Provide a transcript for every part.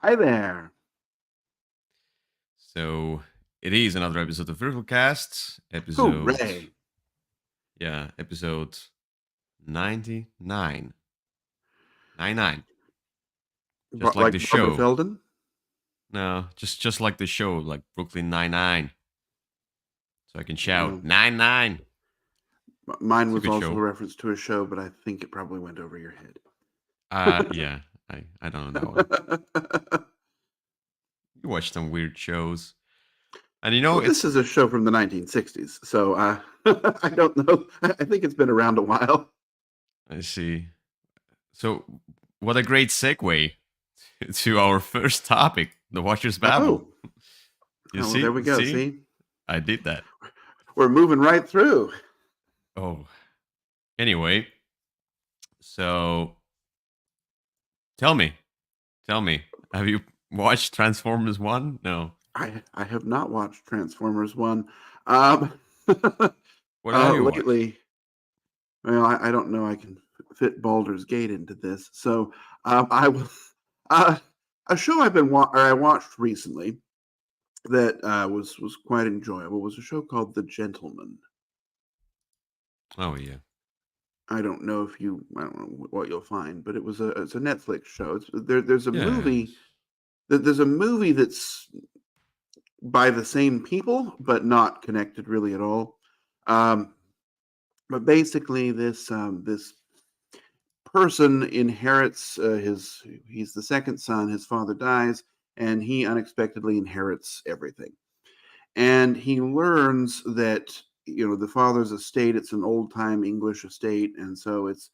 Hi there. So it is another episode of Würfelcast, Hooray. episode 99. 99. Just like the Like Barbara show. Feldon? No, just like the show, like Brooklyn 99. So I can shout No. 99. Mine It's a was good also a show. reference to a show, but I think it probably went over your head. Yeah, I don't know that one. You watch some weird shows. And Well, this it's is a show from the 1960s, so I don't know. I think it's been around a while. I see. So what a great segue to our first topic, the Watcher's Babble. Oh, You oh well, there see? we go. See? See, I did that. we're moving right through. Oh, anyway, so tell me, tell me, have you watched Transformers 1? No. I have not watched Transformers 1. Um, What have you watched? lately, well, I don't know. I can fit Baldur's Gate into this, so I will. Uh, a show I watched recently that was quite enjoyable was a show called The Gentleman. Oh, yeah. I don't know what you'll find, but it's a Netflix show. There's a movie Yes. there's a movie that's by the same people but not connected really at all. Um, but basically, this person inherits his he's the second son. His father dies, and he unexpectedly inherits everything. And he learns that the father's estate, it's an old time English estate, and so it's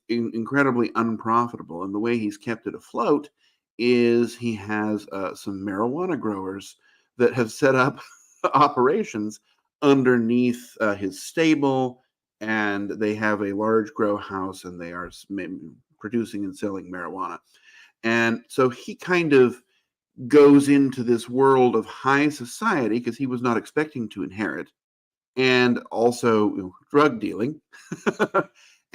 incredibly unprofitable. And the way he's kept it afloat is he has some marijuana growers that have set up operations underneath his stable, and they have a large grow house, and they are producing and selling marijuana. And so he kind of goes into this world of high society because he was not expecting to inherit, and also drug dealing.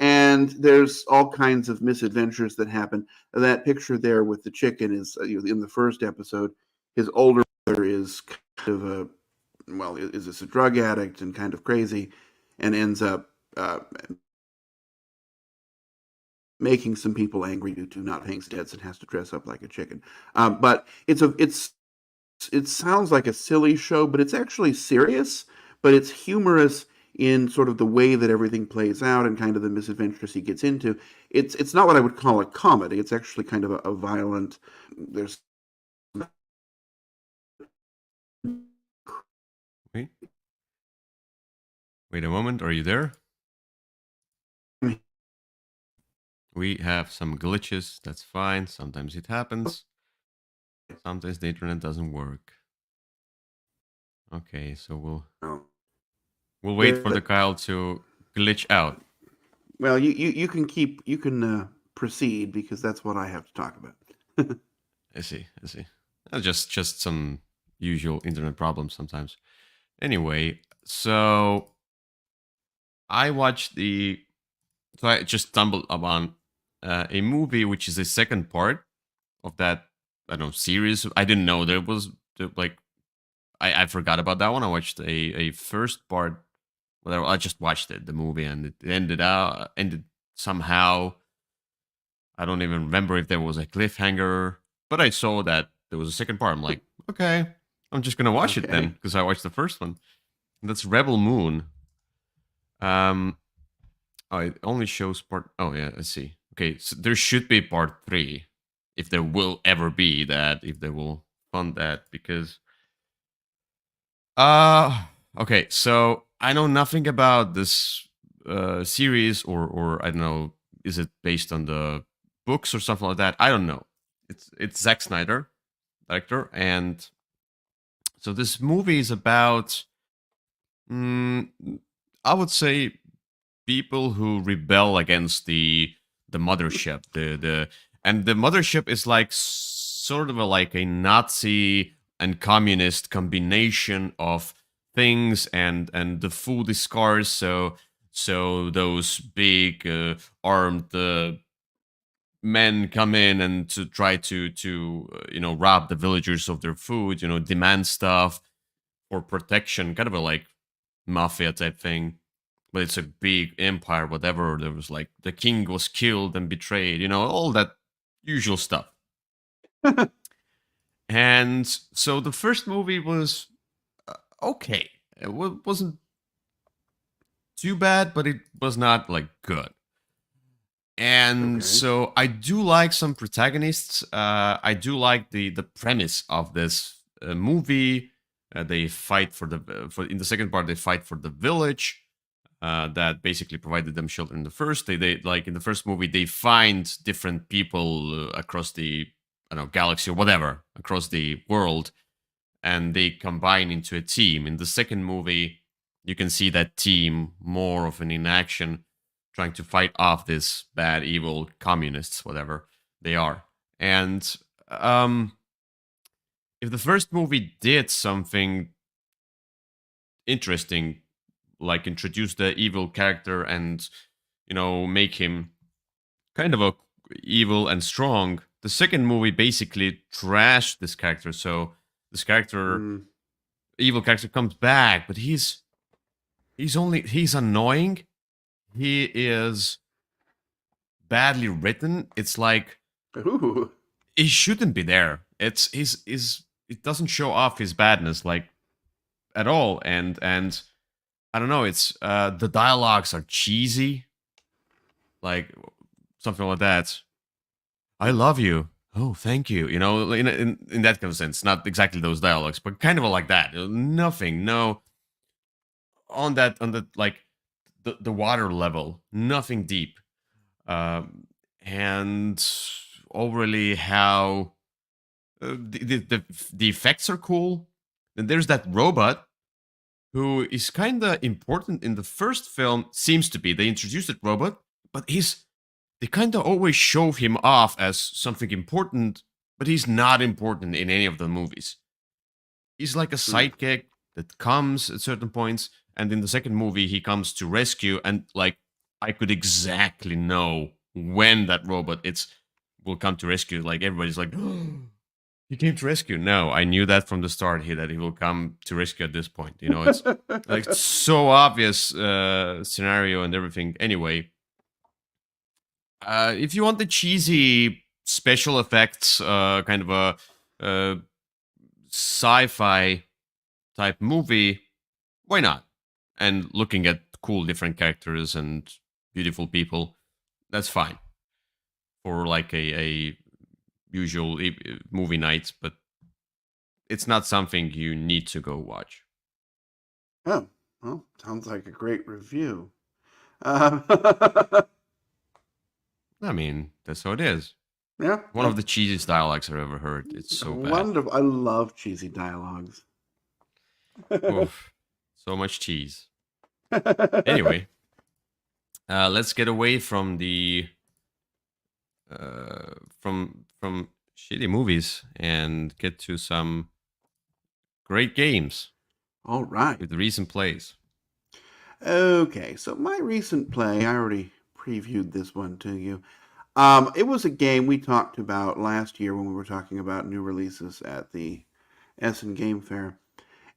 And there's all kinds of misadventures that happen. That picture there with the chicken is in the first episode. His older brother is kind of a is this a drug addict and kind of crazy, and ends up making some people angry due to not paying debts and has to dress up like a chicken. But it sounds like a silly show, but it's actually serious, but it's humorous in sort of the way that everything plays out and kind of the misadventures he gets into. It's not what I would call a comedy. It's actually kind of a violent. There's Wait, wait a moment. Are you there? We have some glitches. That's fine. Sometimes it happens. Sometimes the internet doesn't work. Okay, so we'll wait for the Kyle to glitch out. well, you can proceed because that's what I have to talk about. I see. I see. Just some usual internet problems sometimes. Anyway, so I watched the. So I just stumbled upon a movie which is a second part of that. I don't know, series. I didn't know there was like I forgot about that one. I watched a first part. Well, I just watched it, the movie, and it ended somehow. I don't even remember if there was a cliffhanger, but I saw that there was a second part. I'm like, okay, I'm just gonna watch it then Okay. because I watched the first one. And that's Rebel Moon. Um, oh, it only shows part. Oh yeah, I see. Okay, so there should be part three, if there will ever be that, if they will fund that, because okay, so I know nothing about this series, or I don't know, is it based on the books or something like that? I don't know. It's Zack Snyder, director, and so this movie is about, mm, I would say, people who rebel against the mothership. The mothership is like sort of like a Nazi and communist combination of things, and the food is scarce. So those big armed men come in and to try to rob the villagers of their food, demand stuff for protection, kind of a like mafia type thing. But it's a big empire, whatever. There was like the king was killed and betrayed, all that usual stuff. And so the first movie was okay. It wasn't too bad, but it was not like good. And Okay. so I do like some protagonists. I do like the premise of this movie. They fight for in the second part. They fight for the village that basically provided them shelter in the first. They like in the first movie they find different people across the galaxy or whatever across the world, and they combine into a team. In the second movie, you can see that team more often in action, trying to fight off this bad, evil communists, whatever they are. And if the first movie did something interesting, like introduce the evil character and make him kind of a evil and strong, the second movie basically trashed this character. So this character, Mm. evil character, comes back, but he's annoying. He is badly written. It's like Ooh. he shouldn't be there. It's it doesn't show off his badness like at all. And I don't know. It's the dialogues are cheesy, like something like that. I love you. Oh, thank you. In that kind of sense, not exactly those dialogues, but kind of like that. Nothing. No. On that like the water level, nothing deep. And overly how the effects are cool. Then there's that robot who is kind of important in the first film. Seems to be they introduced that robot, but they kind of always show him off as something important, but he's not important in any of the movies. He's like a sidekick that comes at certain points, and in the second movie he comes to rescue, and like I could exactly know when that robot will come to rescue. Like everybody's like, oh, he came to rescue. No, I knew that from the start here that he will come to rescue at this point. It's like so obvious scenario and everything. Anyway, if you want the cheesy special effects, kind of a sci-fi type movie, why not? And looking at cool different characters and beautiful people, that's fine for like a usual movie night, but it's not something you need to go watch. Oh, well, sounds like a great review. Um, I mean, that's how it is. yeah, One of the cheesiest dialogues I've ever heard. It's so bad. wonderful. I love cheesy dialogues. Oof, so much cheese. Anyway, let's get away from the from shitty movies and get to some great games All right. with recent plays. Okay, so my recent play, I already previewed this one to you. It was a game we talked about last year when we were talking about new releases at the Essen Game Fair.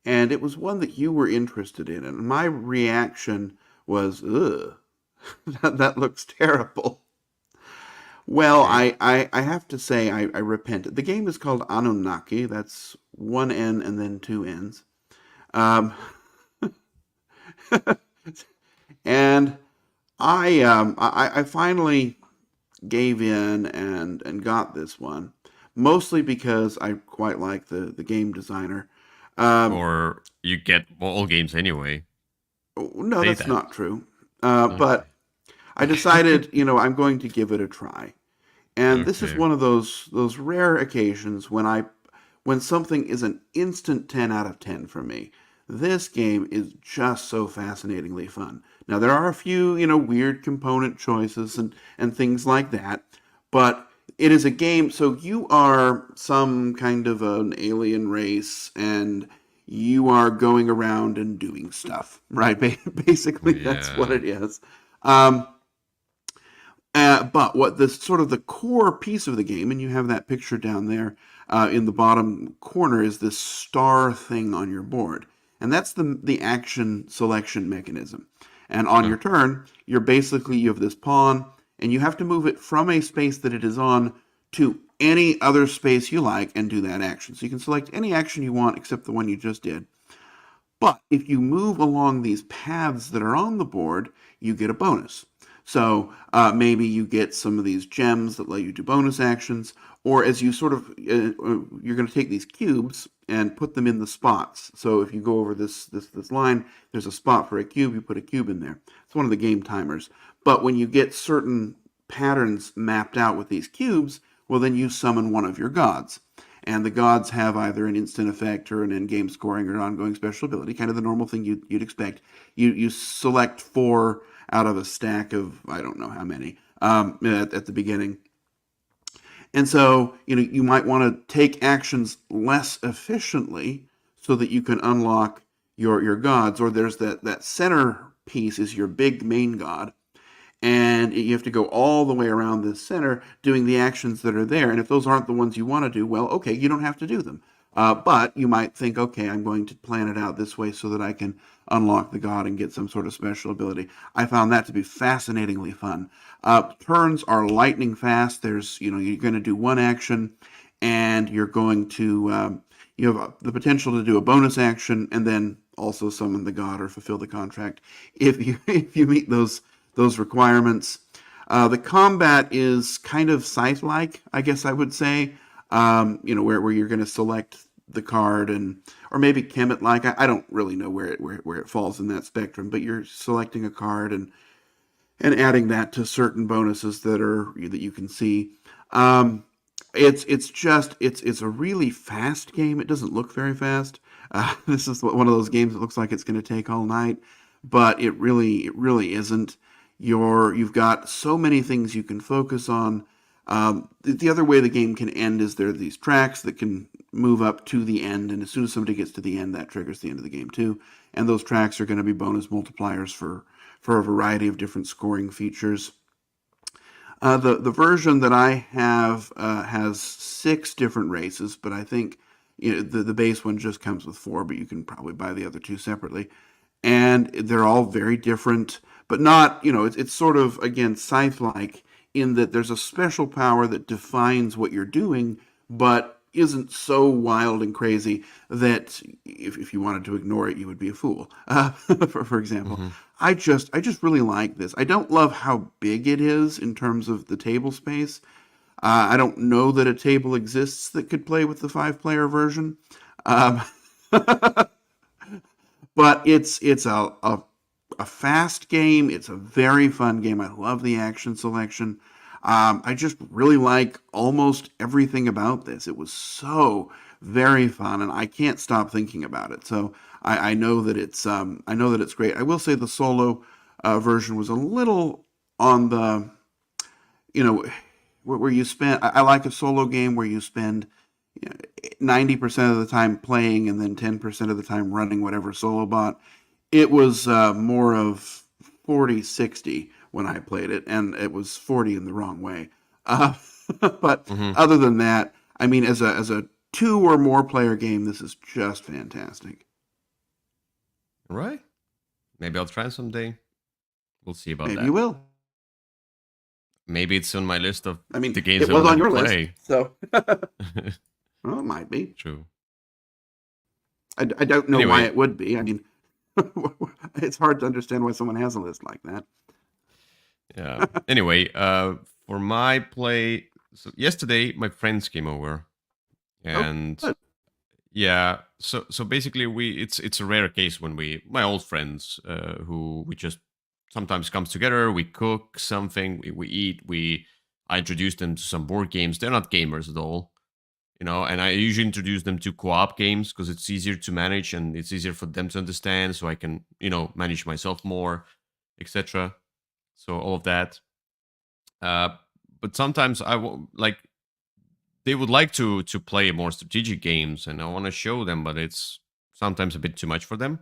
And it was one that you were interested in. And my reaction was, ugh, that looks terrible. Well, Okay. I have to say, I repent. The game is called Anunnaki. That's one N and then two N's. Um, and I finally gave in and got this one, mostly because I quite like the game designer. Um, Or you get all games anyway. no, Say that's that. not true. Okay. But I decided, I'm going to give it a try. And this is Okay. one of those rare occasions when something is an instant 10 out of 10 for me. This game is just so fascinatingly fun. Now there are a few, weird component choices and things like that, but it is a game, so you are some kind of an alien race and you are going around and doing stuff, right? Basically, that's what Yeah. it is. Um, But what the sort of the core piece of the game, and you have that picture down there in the bottom corner, is this star thing on your board, and that's the action selection mechanism. And on Oh, your turn, you have this pawn, and you have to move it from a space that it is on to any other space you like and do that action. So you can select any action you want except the one you just did. But if you move along these paths that are on the board, you get a bonus. So maybe you get some of these gems that let you do bonus actions, or as you sort of, you're going to take these cubes and put them in the spots. So if you go over this line, there's a spot for a cube. You put a cube in there. It's one of the game timers. But when you get certain patterns mapped out with these cubes, well, then you summon one of your gods. And the gods have either an instant effect or an end-game scoring or an ongoing special ability, kind of the normal thing you'd expect. You select 4 out of a stack of I don't know how many at the beginning, and so you might want to take actions less efficiently so that you can unlock your gods. Or there's that center piece is your big main god, and you have to go all the way around this center doing the actions that are there. And if those aren't the ones you want to do, well, okay, you don't have to do them. But you might think, okay, I'm going to plan it out this way so that I can unlock the god and get some sort of special ability. I found that to be fascinatingly fun. Turns are lightning fast. You're going to do one action, and you're going to you have the potential to do a bonus action and then also summon the god or fulfill the contract if you if you meet those requirements. The combat is kind of scythe-like, I guess I would say. Where you're going to select the card, or maybe Kemet-like. I don't really know where it falls in that spectrum, but you're selecting a card and adding that to certain bonuses that you can see. It's a really fast game. It doesn't look very fast. This is one of those games that looks like it's going to take all night, but it really isn't. You've got so many things you can focus on. The other way the game can end is there are these tracks that can move up to the end, and as soon as somebody gets to the end, that triggers the end of the game too. And those tracks are going to be bonus multipliers for a variety of different scoring features. The version that I have has 6 different races, but I think the base one just comes with 4, but you can probably buy the other 2 separately. And they're all very different, but not, it's sort of, again, scythe-like in that there's a special power that defines what you're doing, but isn't so wild and crazy that if you wanted to ignore it, you would be a fool. For example, hmm I just really like this. I don't love how big it is in terms of the table space. I don't know that a table exists that could play with the 5-player version. Um, but it's a fast game. It's a very fun game. I love the action selection. I just really like almost everything about this. It was so very fun, and I can't stop thinking about it. So I know that it's great. I will say the solo version was a little on the you know where you spend. I like a solo game where you spend 90% of the time playing and then 10% of the time running whatever solo bot. It was more of 40-60 when I played it, and it was 40 in the wrong way. Uh, but hmm other than that, I mean, as a 2 or more player game, this is just fantastic. Right. Maybe I'll try someday. We'll see about Maybe you that. will. Maybe it's on my list of I mean, the games it I was would on like to your list, play. so well, it might be. True. I don't know why Anyway, it would be. I mean, it's hard to understand why someone has a list like that. yeah. Anyway, for my play, so yesterday my friends came over, Oh, and good. yeah, so basically it's a rare case when my old friends who we just sometimes comes together, we cook something, we eat, I introduce them to some board games. They're not gamers at all, and I usually introduce them to co-op games because it's easier to manage and it's easier for them to understand, so I can manage myself more, etc. So all of that. Uh, but sometimes like they would like to play more strategic games, and I want to show them, but it's sometimes a bit too much for them.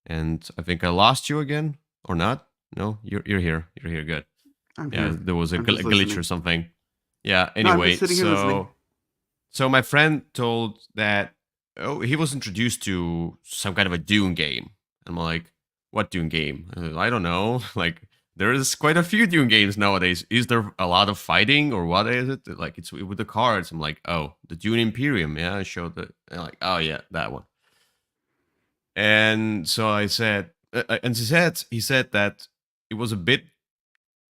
And I think I lost you again, or not? No, you're here. You're here. Good. I'm Yeah, here. there was a I'm just glitch or listening. something. Yeah. No, I'm Anyway, just sitting here listening. so my friend told that he was introduced to some kind of a Dune game. I'm like, what Dune game? I don't know. Like, there is quite a few Dune games nowadays. Is there a lot of fighting or what is it? Like, it's with the cards. I'm like, oh, the Dune Imperium. Yeah, I showed the. And like, oh yeah, that one. And so I said, and he said that it was a bit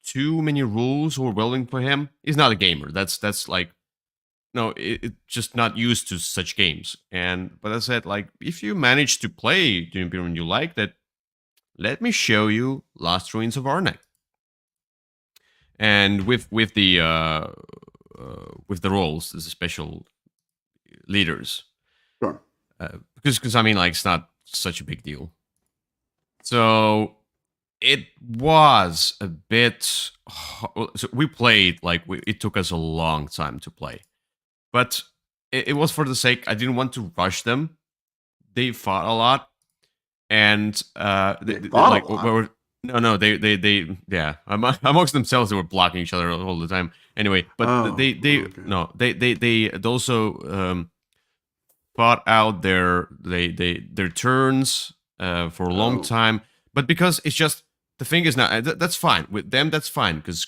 too many rules overwhelming for him. He's not a gamer. That's like no, it's just not used to such games. And but I said like, if you manage to play the Imperium and you like that, let me show you Last Ruins of Arnak. And with the roles, the special leaders, Sure. because I mean like it's not such a big deal. So it was a bit. So we played like it took us a long time to play, but it was for the sake. I didn't want to rush them. They fought a lot, and They fought like a lot. no, they yeah, amongst themselves they were blocking each other all the time. Anyway, but Oh, they okay. no they also fought out their turns for a long Oh, time. But because it's just the thing is now that's fine with them. That's fine because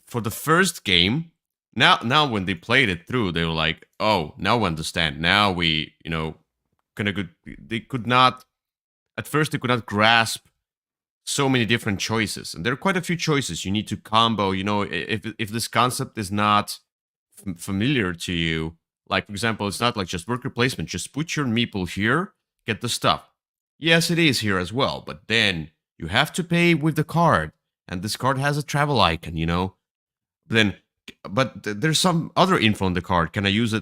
for the first game, now when they played it through, they were like, oh, now we understand. Now we kind of good. They could not at first they could not grasp so many different choices, and there are quite a few choices you need to combo. If this concept is not familiar to you, like for example, it's not like just worker placement. Just put your meeple here, get the stuff. Yes, it is here as well, but then you have to pay with the card, and this card has a travel icon. Then, but there's some other info on the card. Can I use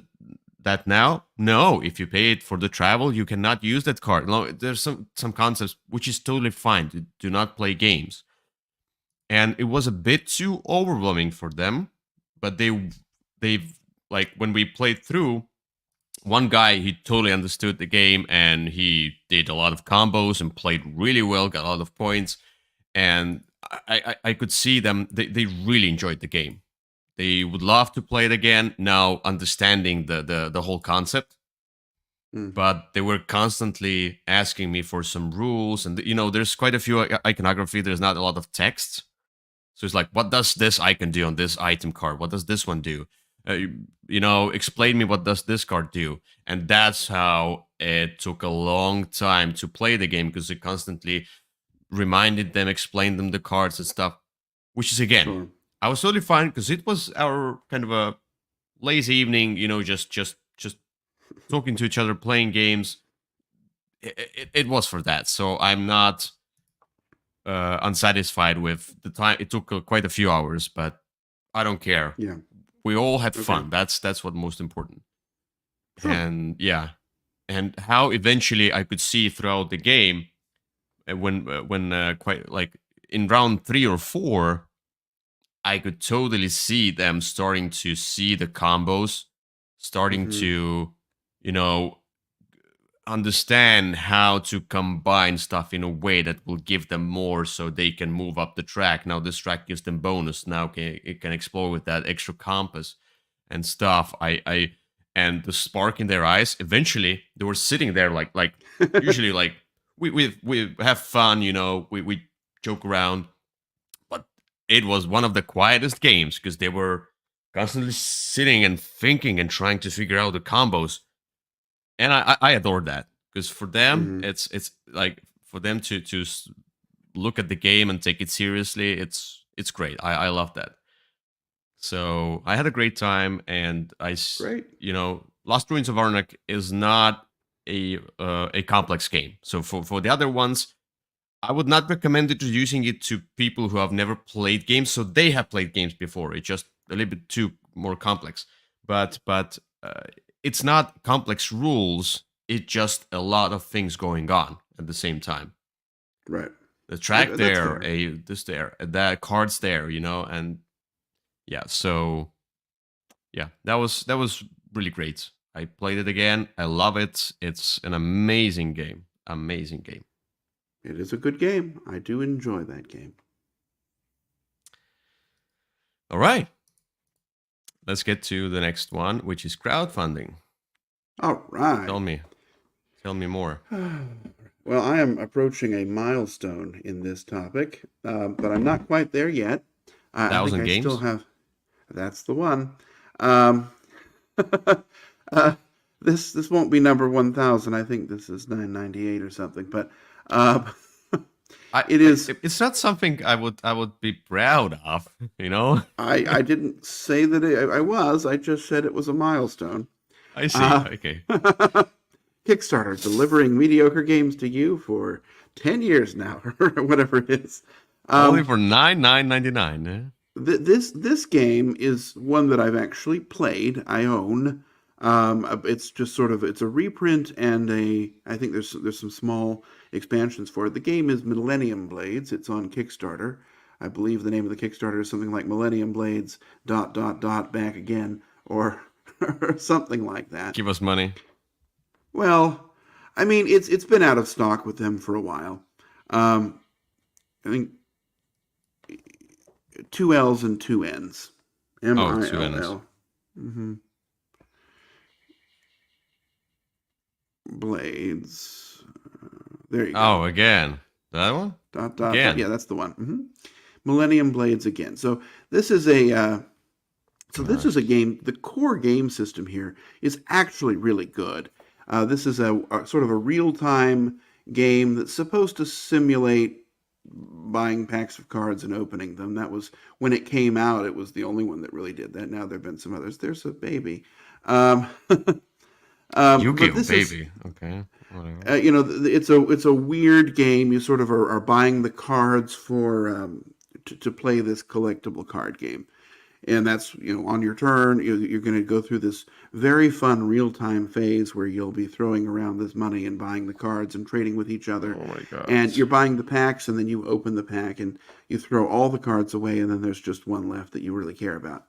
that now? No. If you pay it for the travel, you cannot use that card. No, there's some concepts which is totally fine. Do not play games, and it was a bit too overwhelming for them. But they've like when we played through, one guy he totally understood the game and he did a lot of combos and played really well, got a lot of points, and I could see them. They really enjoyed the game. They would love to play it again now, understanding the whole concept. mm, But they were constantly asking me for some rules, and there's quite a few iconography. There's not a lot of text, so it's like, what does this icon do on this item card? What does this one do? Explain me what does this card do? And that's how it took a long time to play the game because it constantly reminded them, explained them the cards and stuff. Which is again, sure. I was totally fine because it was our kind of a lazy evening. Just talking to each other, playing games. It was for that. So I'm not unsatisfied with the time. It took quite a few hours, but I don't care. Yeah. We all had Okay. fun. That's what most important. Sure. And yeah, and how eventually I could see throughout the game when quite like in round 3 or 4, I could totally see them starting to see the combos, starting Hmm. to you know understand how to combine stuff in a way that will give them more so they can move up the track. Now this track gives them bonus. Now it can explore with that extra compass and stuff. I and the spark in their eyes. Eventually, they were sitting there like usually like we have fun, we joke around, but it was one of the quietest games because they were constantly sitting and thinking and trying to figure out the combos, and I adore that because for them Hmm. it's like for them to look at the game and take it seriously. It's great. I love that. So I had a great time, and Great. Lost Ruins of Arnak is not a complex game. So for the other ones, I would not recommend introducing it to people who have never played games. So they have played games before. It's just a little bit too more complex. But it's not complex rules. It's just a lot of things going on at the same time. Right. The track That's there, fair. this there, that cards there, and yeah. So yeah, that was really great. I played it again. I love it. It's an amazing game. Amazing game. It is a good game. I do enjoy that game. All right. Let's get to the next one, which is crowdfunding. All right. Tell me more. Well, I am approaching a milestone in this topic, but I'm not quite there yet. I think 1,000 I games? still have. That's the one. Um, this won't be number 1,000. I think this is 998 or something. But it is. It's not something I would be proud of, you know. I didn't say that I was. I just said it was a milestone. I see. Okay. Kickstarter delivering mediocre games to you for 10 years now, or whatever it is. Only for $9.99. This game is one that I've actually played. I own. It's just sort of it's a reprint and I think there's some small expansions for it. The game is Millennium Blades. It's on Kickstarter. I believe the name of the Kickstarter is something like Millennium Blades ... back again or something like that. Give us money. Well, I mean, it's been out of stock with them for a while. I think 2 L's and 2 N's. M-I-L-L. 2 N's. Mm-hmm. Blades. There you go. Oh, again. That one? Again. Yeah, that's the one. Mm-hmm. Millennium Blades again. So this is a game. The core game system here is actually really good. This is a sort of a real-time game that's supposed to simulate buying packs of cards and opening them. That was when it came out. It was the only one that really did that. Now there have been some others. There's a baby. Yu-Gi-Oh! Baby. Okay. Whatever. It's a weird game. You sort of are buying the cards for to play this collectible card game. And that's, on your turn, you're going to go through this very fun real-time phase where you'll be throwing around this money and buying the cards and trading with each other. Oh my God. And you're buying the packs, and then you open the pack, and you throw all the cards away, and then there's just one left that you really care about.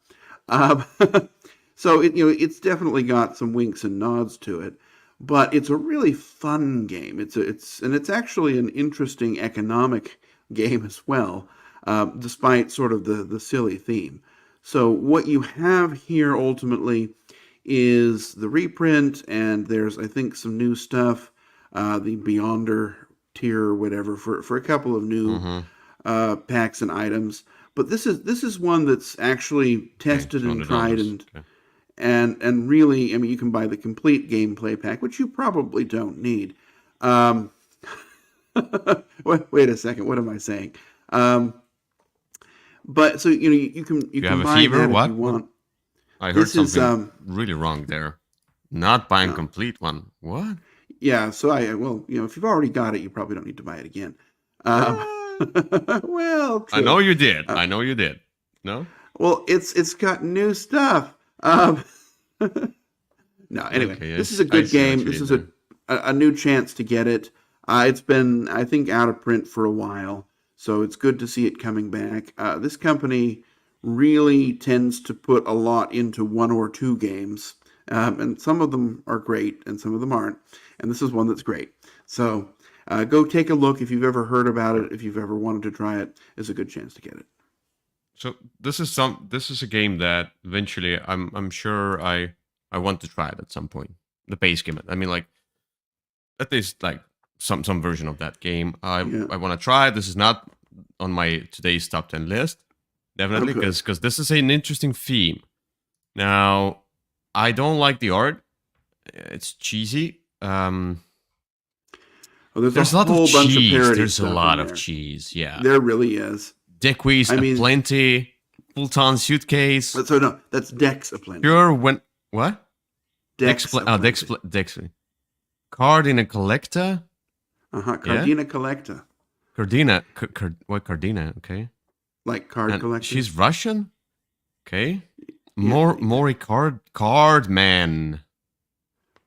So it's definitely got some winks and nods to it, but it's a really fun game. It's actually an interesting economic game as well, despite sort of the silly theme. So what you have here ultimately is the reprint, and there's, I think, some new stuff, the Beyonder tier or whatever, for a couple of new packs and items. But this is one that's actually tested and tried and really, I mean, you can buy the complete gameplay pack, which you probably don't need. Wait a second, what am I saying? But so you can have buy a fever? that What? if you want. I heard This is, something really wrong there. Not buying complete one. What? Yeah, so if you've already got it, you probably don't need to buy it again. Well, true. I know you did. No? Well, it's got new stuff. No, anyway, Okay, this is a good game. what you This did is a new chance to get it. It's been, I think, out of print for a while, so it's good to see it coming back. This company really tends to put a lot into 1 or 2 games, and some of them are great, and some of them aren't. And this is one that's great. So go take a look if you've ever heard about it. If you've ever wanted to try it, it's a good chance to get it. So this is a game that eventually I'm sure I want to try it at some point. The base game. I mean, like, at least like some version of that game. I want to try. This is not on my today's top 10 list, definitely, because this is an interesting theme. Now, I don't like the art. It's cheesy. There's a lot of cheese. There's a lot of cheese. Yeah, there really is. Dequis aplenty, full-ton suitcase. So no, that's Dex aplenty. Sure, when what? Dex. Dex. Card in a collector. Cardina collector. Cardina. What Cardina? Okay. Like card collector. She's Russian. Okay. Mori card man.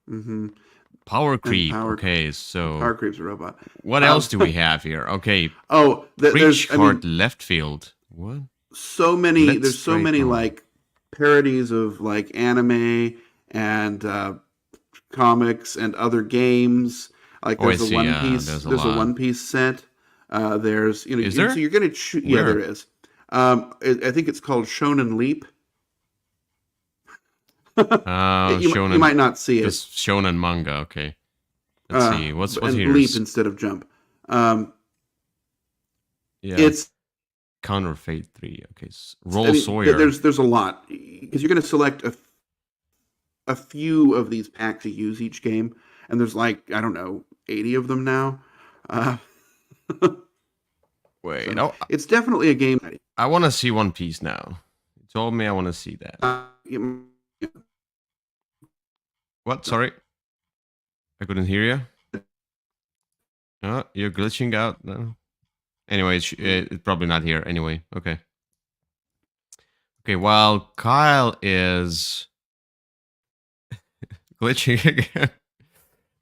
Mm-hmm. Power creep. Okay, so Power creep's a robot. What else do we have here? Okay. There's card left field. What? So many. There's so many like parodies of like anime and comics and other games. Like there's a One Piece. There's a One Piece set. Is there? So you're gonna choose. Yeah, there is. I think it's called Shonen Leap. You Shonen, might not see it. just shonen manga. Okay, let's see. What's And here leap is instead of jump. Um, yeah, it's Counter Fate 3. Okay, I Roll mean, Sawyer. there's a lot because you're going to select a few of these packs to use each game, and there's like I don't know 80 of them now. Uh, Wait, so oh, it's definitely a game. I want to see One Piece now. You told me I want to see that. You- What? Sorry, I couldn't hear you. Oh, you're glitching out. No. Anyway, it's probably not here. Anyway, okay. Okay, while Kyle is glitching again.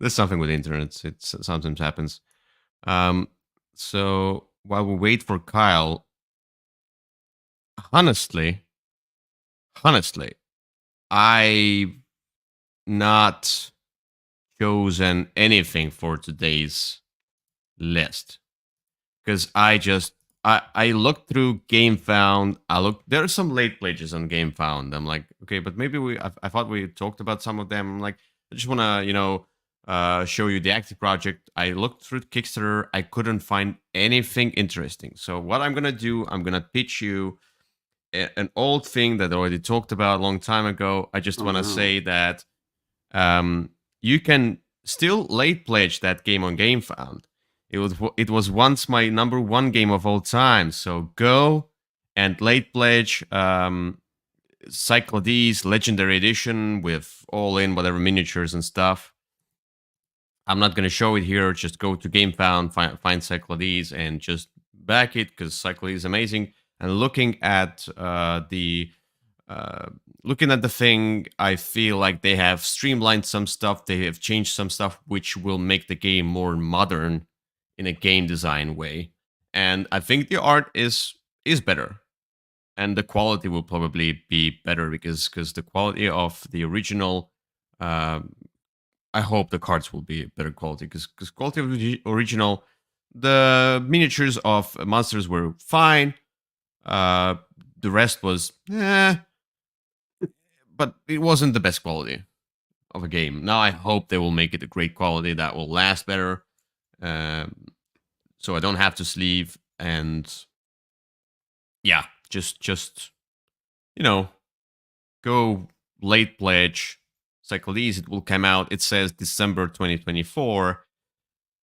There's something with the internet. It sometimes happens. So while we wait for Kyle, honestly, I've not chosen anything for today's list because I looked through GameFound. There are some late pledges on GameFound. I'm like, okay, but maybe I thought we talked about some of them. I'm like, I just want to show you the active project. I looked through Kickstarter. I couldn't find anything interesting. So what I'm gonna do, I'm gonna pitch you an old thing that I already talked about a long time ago. I just Oh, want to no. say that you can still late pledge that game on GameFound. It was once my number one game of all time. So go and late pledge Cyclades Legendary Edition with all in whatever miniatures and stuff. I'm not gonna show it here. Just go to GameFound, find Cyclades, and just back it because Cyclades is amazing. And looking at the thing, I feel like they have streamlined some stuff. They have changed some stuff, which will make the game more modern in a game design way. And I think the art is better, and the quality will probably be better because the quality of the original. I hope the cards will be better quality because quality of the original, the miniatures of monsters were fine. The rest was but it wasn't the best quality of a game. Now I hope they will make it a great quality that will last better, so I don't have to sleeve. And yeah, just go late pledge Cyclades. It will come out. It says December 2024.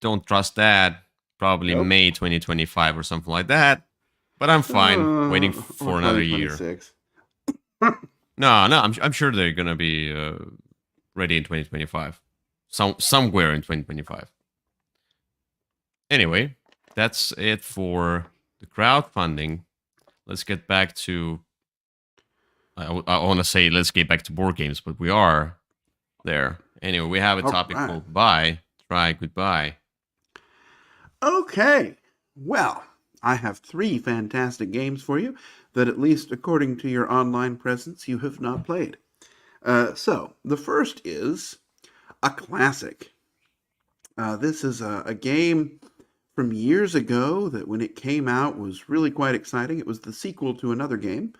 Don't trust that. Probably Nope. May 2025 or something like that. But I'm fine waiting for or another year. 2026. No, I'm sure they're gonna be ready in 2025, somewhere in 2025. Anyway, that's it for the crowdfunding. Let's get back to. I want to say let's get back to board games, but we are there. Anyway, we have a topic Alright. called "Buy, Try, Goodbye." Okay. Well, I have 3 fantastic games for you that, at least according to your online presence, you have not played. So, the first is a classic. This is a game from years ago that, when it came out, was really quite exciting. It was the sequel to another game,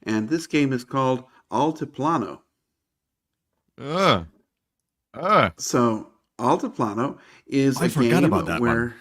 and this game is called Altiplano. So, Altiplano is I a forgot game about that one.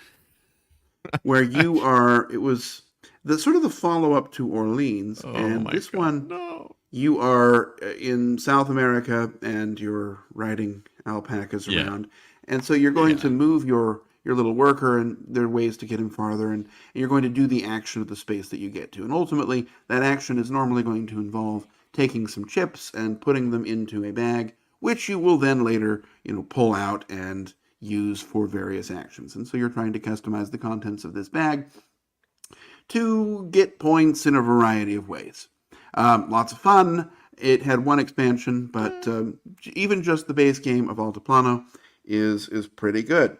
where you are. It was the sort of the follow-up to Orleans, Oh and my this God, one no. you are in South America and you're riding alpacas Yeah. around, and so you're going Yeah. to move your little worker, and there are ways to get him farther, and you're going to do the action of the space that you get to, and ultimately that action is normally going to involve taking some chips and putting them into a bag, which you will then later pull out and use for various actions. And so you're trying to customize the contents of this bag to get points in a variety of ways. Lots of fun. It had one expansion, but even just the base game of Altiplano is pretty good.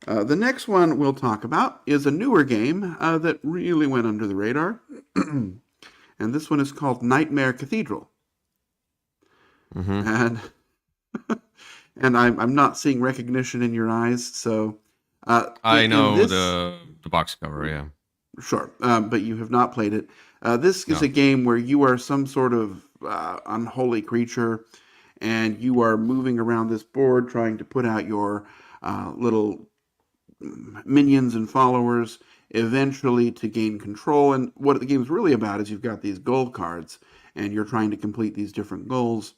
The next one we'll talk about is a newer game that really went under the radar, and this one is called Nightmare Cathedral. Mm-hmm. And and I'm not seeing recognition in your eyes, so I in know this, the box cover. Yeah. sure, but you have not played it. This is No. a game where you are some sort of unholy creature, and you are moving around this board trying to put out your little minions and followers eventually to gain control. And what the game's really about is you've got these gold cards, and you're trying to complete these different goals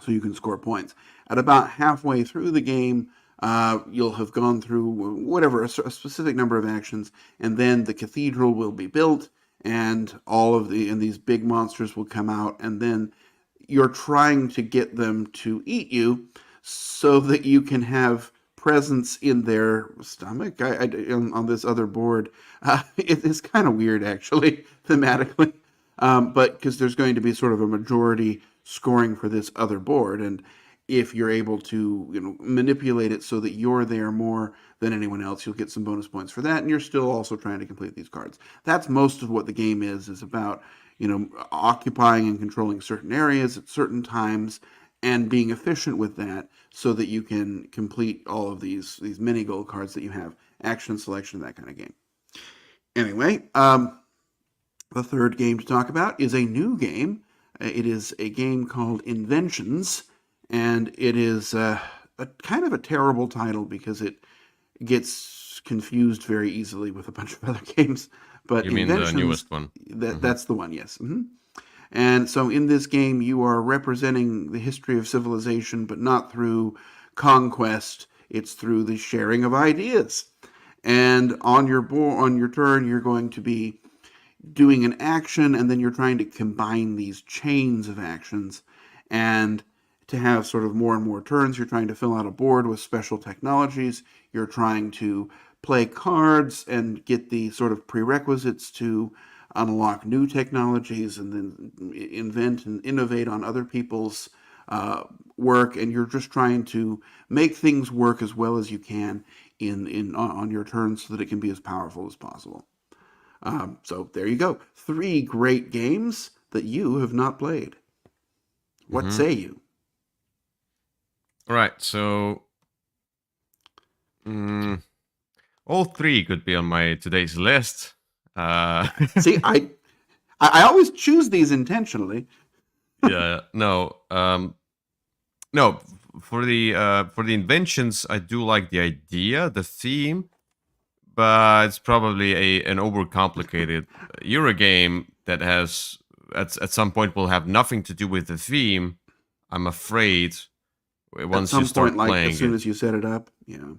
so you can score points. At about halfway through the game, you'll have gone through whatever a specific number of actions, and then the cathedral will be built, and these big monsters will come out, and then you're trying to get them to eat you so that you can have presence in their stomach. On this other board, it's kind of weird actually thematically, but because there's going to be sort of a majority scoring for this other board, and if you're able to manipulate it so that you're there more than anyone else, you'll get some bonus points for that, and you're still also trying to complete these cards. That's most of what the game is about, occupying and controlling certain areas at certain times and being efficient with that so that you can complete all of these mini gold cards that you have, action selection, that kind of game. Anyway, the third game to talk about is a new game. It is a game called Inventions, and it is a kind of a terrible title because it gets confused very easily with a bunch of other games. But You mean the newest one? That's the one, yes. And so in this game, you are representing the history of civilization, but not through conquest. It's through the sharing of ideas. And on your turn, you're going to be doing an action, and then you're trying to combine these chains of actions. And to have sort of more and more turns, you're trying to fill out a board with special technologies. You're trying to play cards and get the sort of prerequisites to unlock new technologies and then invent and innovate on other people's work, and you're just trying to make things work as well as you can on your turn so that it can be as powerful as possible. So there you go. 3 great games that you have not played. What say you? All right, so all 3 could be on my today's list. See, I always choose these intentionally. Yeah, no, no. For the inventions, I do like the idea, the theme, but it's probably an overcomplicated Euro game that has at some point will have nothing to do with the theme. I'm afraid once you start playing as soon as you set it up, yeah.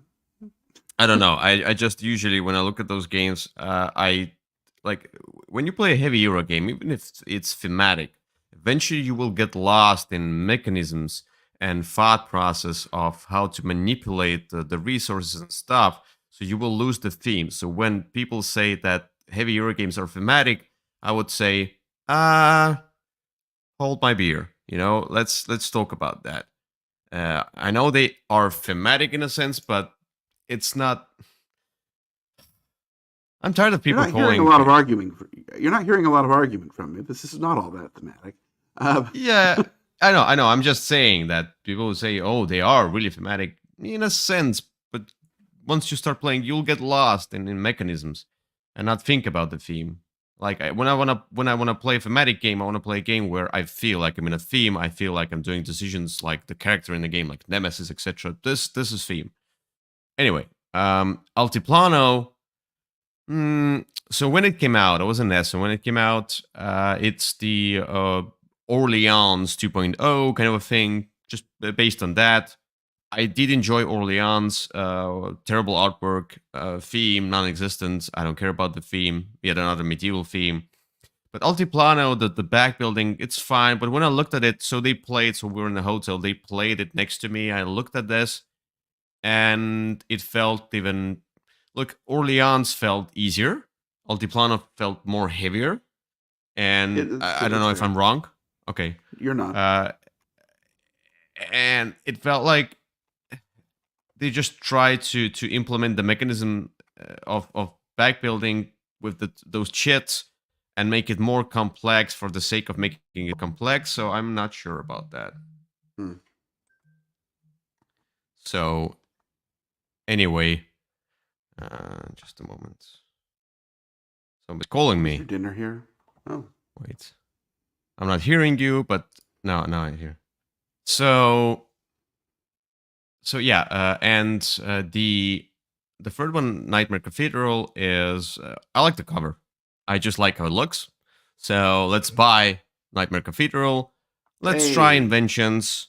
I don't know. I just usually when I look at those games, I like when you play a heavy Euro game, even if it's thematic, eventually you will get lost in mechanisms and thought process of how to manipulate the resources and stuff. So you will lose the theme. So when people say that heavy Euro games are thematic, I would say, hold my beer. Let's talk about that. I know they are thematic in a sense, but it's not. I'm tired of people You're not hearing a lot of arguing. You're not hearing a lot of argument from me. This is not all that thematic. Yeah, I know. I'm just saying that people will say, "Oh, they are really thematic," in a sense. But once you start playing, you'll get lost in mechanisms and not think about the theme. Like when I wanna play a thematic game, I wanna play a game where I feel like I'm in a theme. I feel like I'm doing decisions like the character in the game, like Nemesis, etc. This is theme. Anyway, Altiplano. So when it came out, I was an S, and when it came out, it's the Orleans 2.0 kind of a thing, just based on that. I did enjoy Orleans. Terrible artwork, theme non-existent. I don't care about the theme. Yet another medieval theme. But Altiplano, the back building, it's fine. But when I looked at it, so we were in the hotel. They played it next to me. I looked at this, and it felt even. Look, Orleans felt easier. Altiplano felt more heavier. And I don't know if I'm wrong. Okay, you're not. And it felt like they just try to implement the mechanism of back building with those chits and make it more complex for the sake of making it complex. So I'm not sure about that. So anyway, just a moment. Somebody's calling me. Is your dinner here? Oh, Wait. I'm not hearing you, but now I hear. So yeah, and the third one, Nightmare Cathedral, is I like the cover. I just like how it looks. So let's buy Nightmare Cathedral. Let's try hey. Inventions,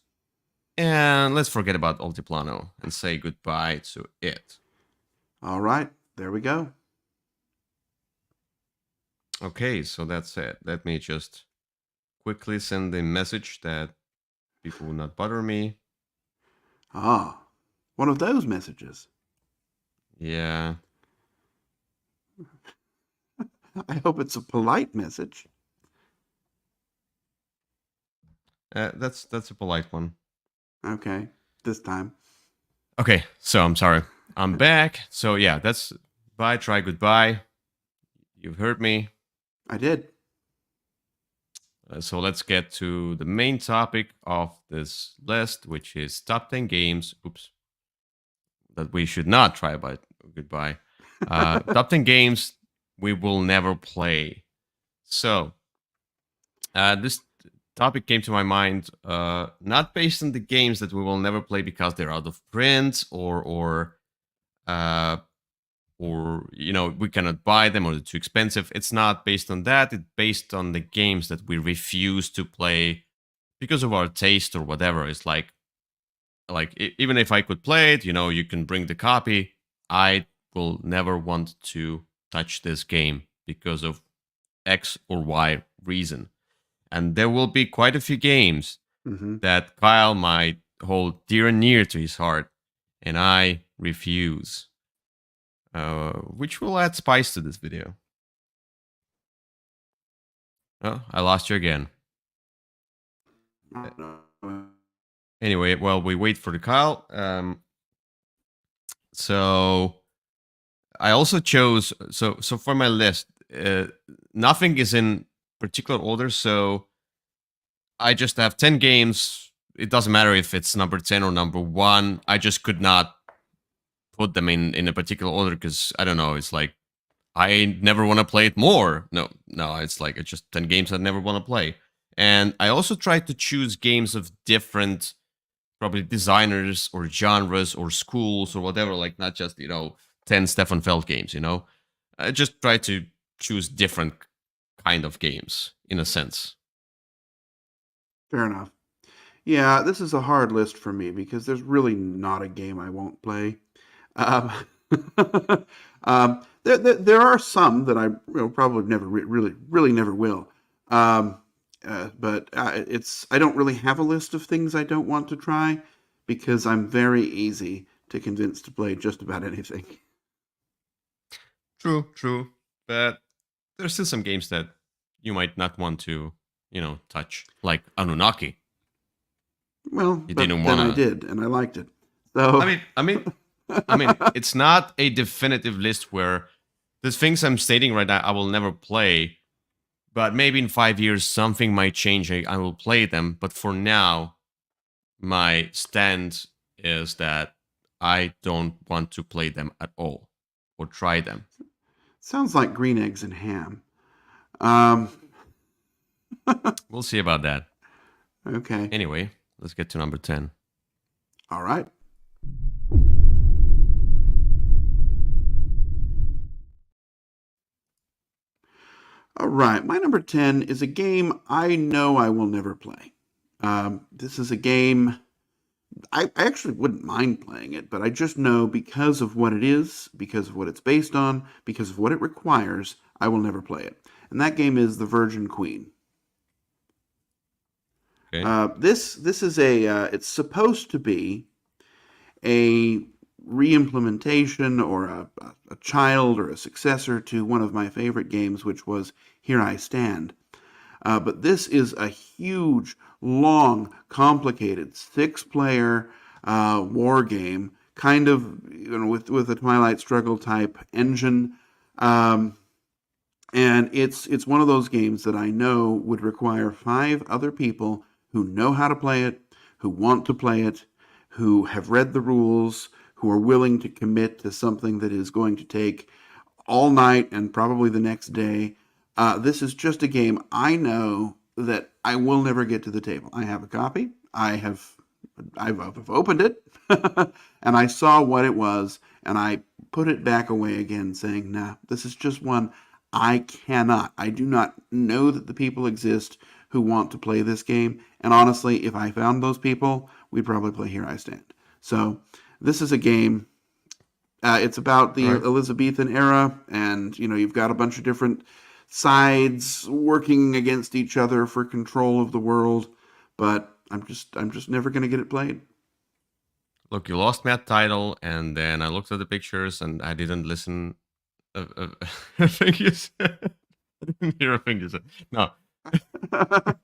and let's forget about Altiplano and say goodbye to it. All right, there we go. Okay, so that's it. Let me just quickly send a message that people will not bother me. Ah, one of those messages. Yeah, I hope it's a polite message. that's a polite one. Okay, this time. Okay, so I'm sorry. I'm back. So yeah, that's bye, try goodbye. You've heard me. I did. So let's get to the main topic of this list, which is top 10 games. Oops, that we should not try by goodbye. Top 10 games we will never play. So this topic came to my mind not based on the games that we will never play because they're out of print uh, or we cannot buy them or they're too expensive. It's not based on that. It's based on the games that we refuse to play because of our taste or whatever. It's like even if I could play it, you can bring the copy. I will never want to touch this game because of X or Y reason. And there will be quite a few games Mm-hmm. that Kyle might hold dear and near to his heart, and I refuse. Which will add spice to this video. Oh, I lost you again. Anyway, well, we wait for the Kyle. So I also chose so for my list, nothing is in particular order. So I just have 10 games. It doesn't matter if it's number 10 or number 1. I just could not put them in a particular order because I don't know. It's like I never want to play it more. No, it's like it's just 10 games I never want to play. And I also tried to choose games of different probably designers or genres or schools or whatever, like not just, 10 Stefan Feld games, I just try to choose different kind of games in a sense. Fair enough. Yeah, this is a hard list for me because there's really not a game I won't play. Um, there are some that I probably never really never will. Um, but I don't really have a list of things I don't want to try because I'm very easy to convince to play just about anything. True. But there's still some games that you might not want to, touch, like Anunnaki. Well, You but didn't then I want to. did, and I liked it. So I mean, it's not a definitive list where the things I'm stating right now I will never play, but maybe in 5 years something might change. I will play them, but for now, my stand is that I don't want to play them at all or try them. sounds like green eggs and ham. Um, We'll see about that. okay. Anyway, let's get to number 10. All right. All right. My number 10 is a game I know I will never play. This is a game I actually wouldn't mind playing it, but I just know because of what it is, because of what it's based on, because of what it requires, I will never play it. And that game is The Virgin Queen. Okay. This is it's supposed to be a re-implementation or a child or a successor to one of my favorite games, which was Here I Stand. But this is a huge, long, complicated six-player war game, kind of with a Twilight Struggle type engine. And it's one of those games that I know would require 5 other people who know how to play it, who want to play it, who have read the rules, who are willing to commit to something that is going to take all night and probably the next day. This is just a game I know that I will never get to the table. I have a copy. I've opened it, and I saw what it was, and I put it back away again, saying, "Nah, this is just one I cannot. I do not know that the people exist who want to play this game. And honestly, if I found those people, we'd probably play Here I Stand." So this is a game. It's about the All right. Elizabethan era, and you've got a bunch of different sides working against each other for control of the world. But I'm just never going to get it played. Look, you lost me at title, and then I looked at the pictures, and I didn't listen. I think you said. I didn't hear a thing you said. No. Well,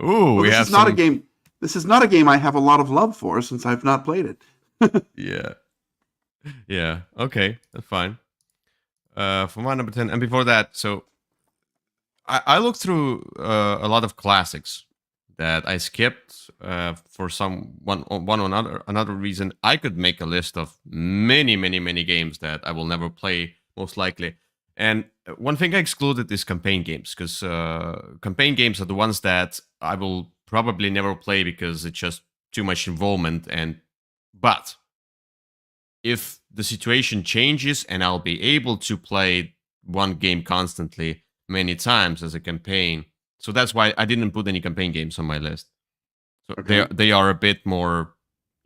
Ooh, we this have is not a some. game. This is not a game I have a lot of love for since I've not played it. Yeah. Yeah. Okay, that's fine. For my number 10, and before that, so I looked through a lot of classics that I skipped for one or another reason. I could make a list of many games that I will never play, most likely. And one thing I excluded is campaign games, because campaign games are the ones that I will probably never play because it's just too much involvement. But if the situation changes and I'll be able to play one game constantly many times as a campaign. So that's why I didn't put any campaign games on my list. So Okay. they are a bit more,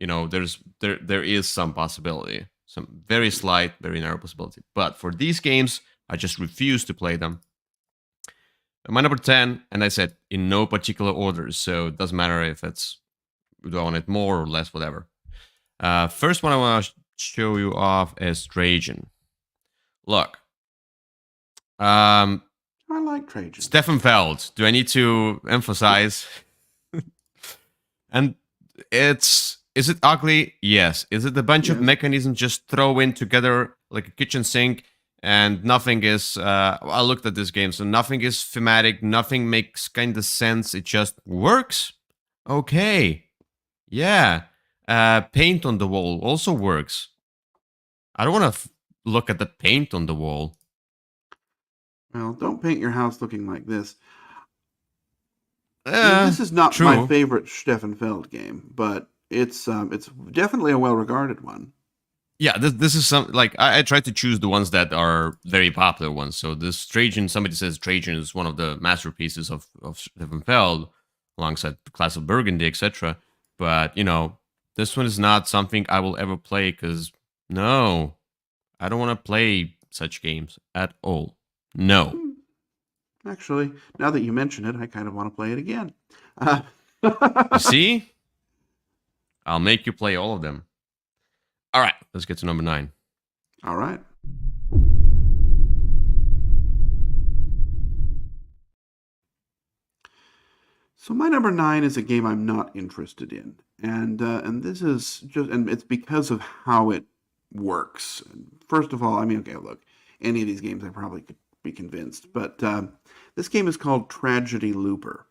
there is some possibility, some very slight, very narrow possibility. But for these games, I just refuse to play them. My number 10, and I said in no particular order, so it doesn't matter if it's do I want it more or less, whatever. First one I want to show you off is Trajan. Look, I like Trajan. Stefan Feld. Do I need to emphasize? And is it ugly? Yes. Is it a bunch of Yes. mechanisms just thrown in together like a kitchen sink? And nothing is. I looked at this game, so nothing is thematic. Nothing makes kind of sense. It just works. Okay. Yeah. Paint on the wall also works. I don't want to look at the paint on the wall. Well, don't paint your house looking like this. This is not my True. favorite Stefan Feld game, but it's definitely a well-regarded one. Yeah, this is some like I tried to choose the ones that are very popular ones. So this Trajan, somebody says Trajan is one of the masterpieces of Stefan Feld, alongside the Class of Burgundy, etc. But this one is not something I will ever play because no, I don't want to play such games at all. No. Hmm. Actually, now that you mention it, I kind of want to play it again. Uh, You see, I'll make you play all of them. All right, let's get to number 9. All right. So my number 9 is a game I'm not interested in, and this is just, and it's because of how it works. First of all, I mean, okay, look, any of these games I probably could be convinced, but this game is called Tragedy Looper,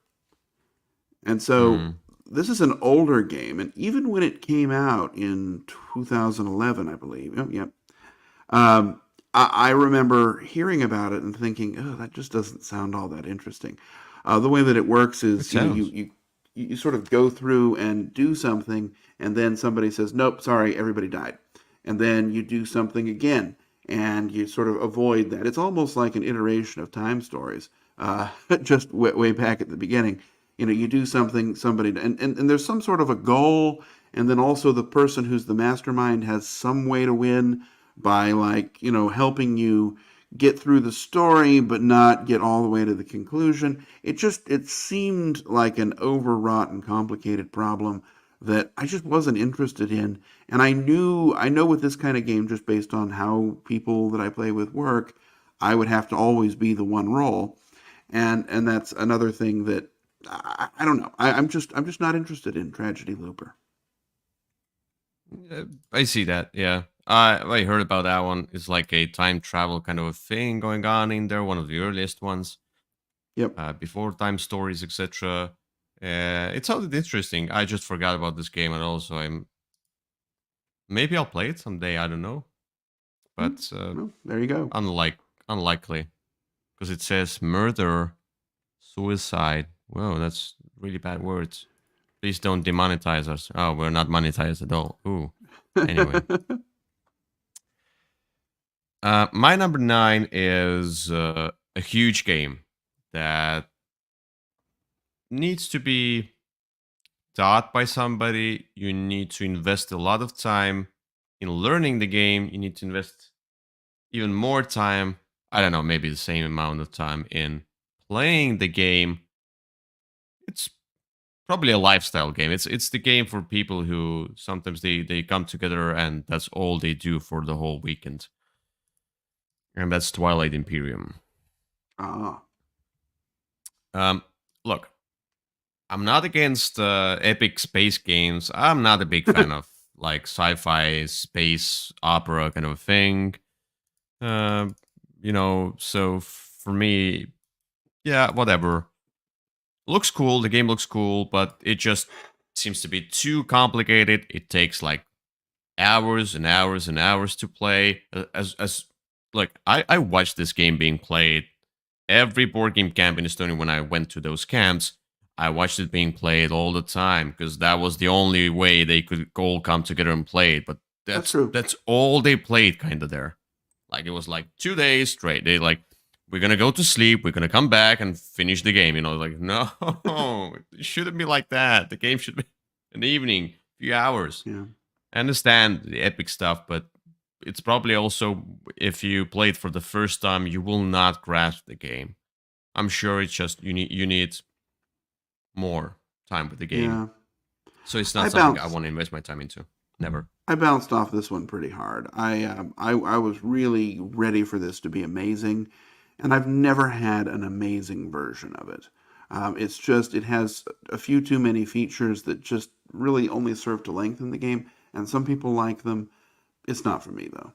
and so Mm. this is an older game, and even when it came out in 2011, I believe, oh, yep, I remember hearing about it and thinking, oh, that just doesn't sound all that interesting. The way that it works It is, sounds. you sort of go through and do something, and then somebody says, "Nope, sorry, everybody died," and then you do something again, and you sort of avoid that. It's almost like an iteration of Time Stories, just way back at the beginning. You do something, somebody, and there's some sort of a goal, and then also the person who's the mastermind has some way to win by, like, helping you get through the story but not get all the way to the conclusion. It seemed like an overwrought and complicated problem that I just wasn't interested in. And I know with this kind of game, just based on how people that I play with work, I would have to always be the one role. And that's another thing that I don't know. I'm just not interested in Tragedy Looper. I see that. Yeah, I heard about that one. It's like a time travel kind of a thing going on in there. One of the earliest ones, Yep. before time stories, etc. It sounded interesting. I just forgot about this game, and also maybe I'll play it someday. I don't know, Hmm. but Well, there you go. unlikely. because it says murder, suicide. Whoa, that's really bad words. Please don't demonetize us. Oh, we're not monetized at all. Ooh. Anyway. My number 9 is a huge game that needs to be taught by somebody. You need to invest a lot of time in learning the game. You need to invest even more time. I don't know, maybe the same amount of time in playing the game. It's probably a lifestyle game. It's the game for people who sometimes they come together and that's all they do for the whole weekend. And that's Twilight Imperium. Ah. Look, I'm not against epic space games. I'm not a big fan of like sci-fi space opera kind of a thing. So for me, yeah, whatever. Looks cool. The game looks cool, but it just seems to be too complicated. It takes like hours and hours and hours to play. As like I watched this game being played every board game camp in Estonia when I went to those camps. I watched it being played all the time because that was the only way they could all come together and play it. But That's true. that's all they played kind of there. Like it was like 2 days straight. They like, we're gonna go to sleep, we're gonna come back and finish the game. Like, no, it shouldn't be like that. The game should be an evening, few hours. Yeah. I understand the epic stuff, but it's probably also if you play it for the first time, you will not grasp the game. I'm sure it's just you need more time with the game. Yeah. So it's not something I want to invest my time into. Never. I bounced off this one pretty hard. I was really ready for this to be amazing, and I've never had an amazing version of it. It's just it has a few too many features that just really only serve to lengthen the game, and some people like them. It's not for me though.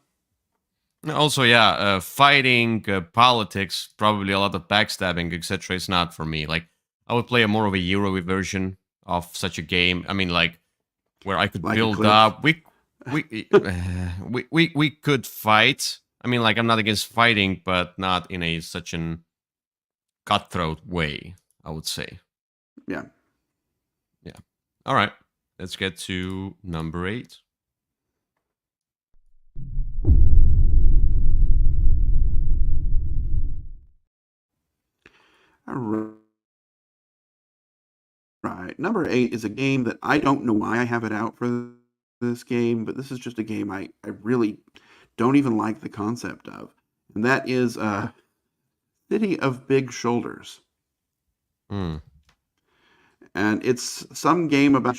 Also, yeah, fighting, politics, probably a lot of backstabbing, etc. It's not for me. Like I would play a more of a Euro version of such a game. I mean, like where I could Like build up. We could fight. I mean, like I'm not against fighting, but not in a such an cutthroat way, I would say. Yeah. Yeah. All right. Let's get to number 8. All right. Number 8 is a game that I don't know why I have it out for this game, but this is just a game I really don't even like the concept of. And that is City of Big Shoulders. Mm. And it's some game about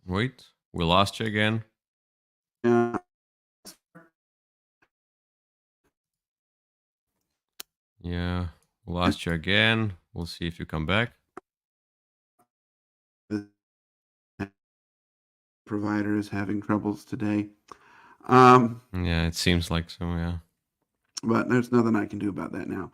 Wait, we lost you again. Yeah. Yeah, we lost you again. We'll see if you come back. The provider is having troubles today. Yeah, it seems like so, yeah. But there's nothing I can do about that now.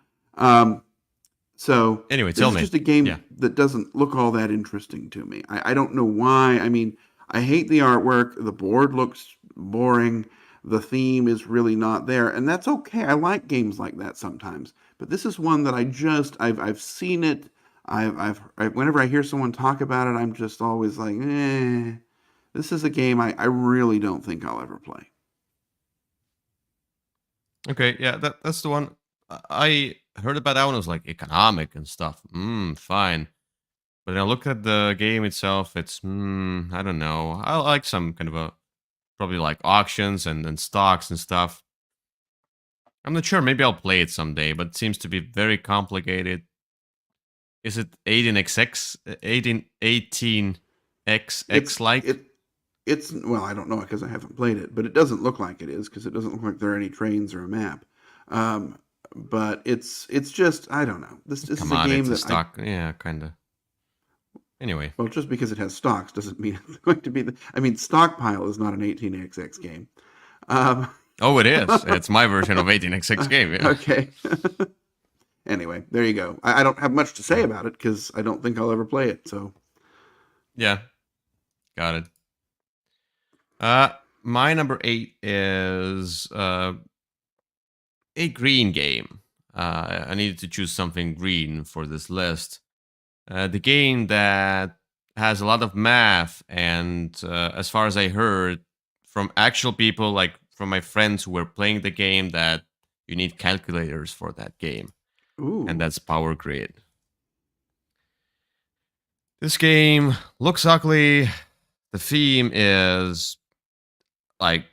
So Anyway, this tell is me. just a game Yeah. that doesn't look all that interesting to me. I don't know why. I mean, I hate the artwork. The board looks boring. The theme is really not there, and that's okay. I like games like that sometimes. But this is one that I've seen it. Whenever I hear someone talk about it, I'm just always like, eh. This is a game I really don't think I'll ever play. Okay, yeah, that's the one. I heard about that one. It was like economic and stuff. Fine. But then I look at the game itself. It's I don't know. I like some kind of a probably like auctions and stocks and stuff. I'm not sure. Maybe I'll play it someday. But it seems to be very complicated. Is it 18xx 18xx like? It's well, I don't know because I haven't played it, but it doesn't look like it is because it doesn't look like there are any trains or a map. But it's just I don't know. This is Come a on, game it's a that stock. Yeah, kind of. Anyway, well, just because it has stocks doesn't mean it's going to be I mean, Stockpile is not an 18xx game. Um, oh, it is. It's my version of 18xx game. Yeah. Okay. Anyway, there you go. I don't have much to say about it because I don't think I'll ever play it. So Yeah, got it. my number 8 is a green game. I needed to choose something green for this list. The game that has a lot of math, and as far as I heard from actual people, like from my friends who were playing the game, that you need calculators for that game, and Ooh. that's Power Grid. This game looks ugly. The theme is like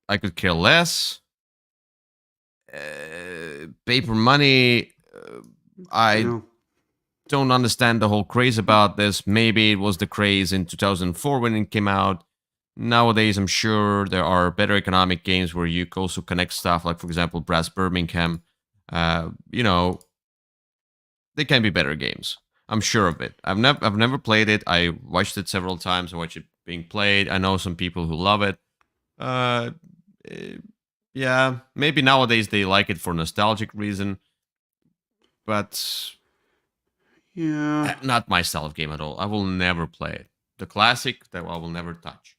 I could care less. Paper money. I Yeah. don't understand the whole craze about this. Maybe it was the craze in 2004 when it came out. Nowadays, I'm sure there are better economic games where you can also connect stuff, like for example, Brass Birmingham. You know, they can be better games. I'm sure of it. I've never played it. I watched it several times. I watched it being played. I know some people who love it. Uh, eh, yeah, maybe nowadays they like it for nostalgic reason, but Yeah. not my style of game at all. I will never play it. The classic that I will never touch.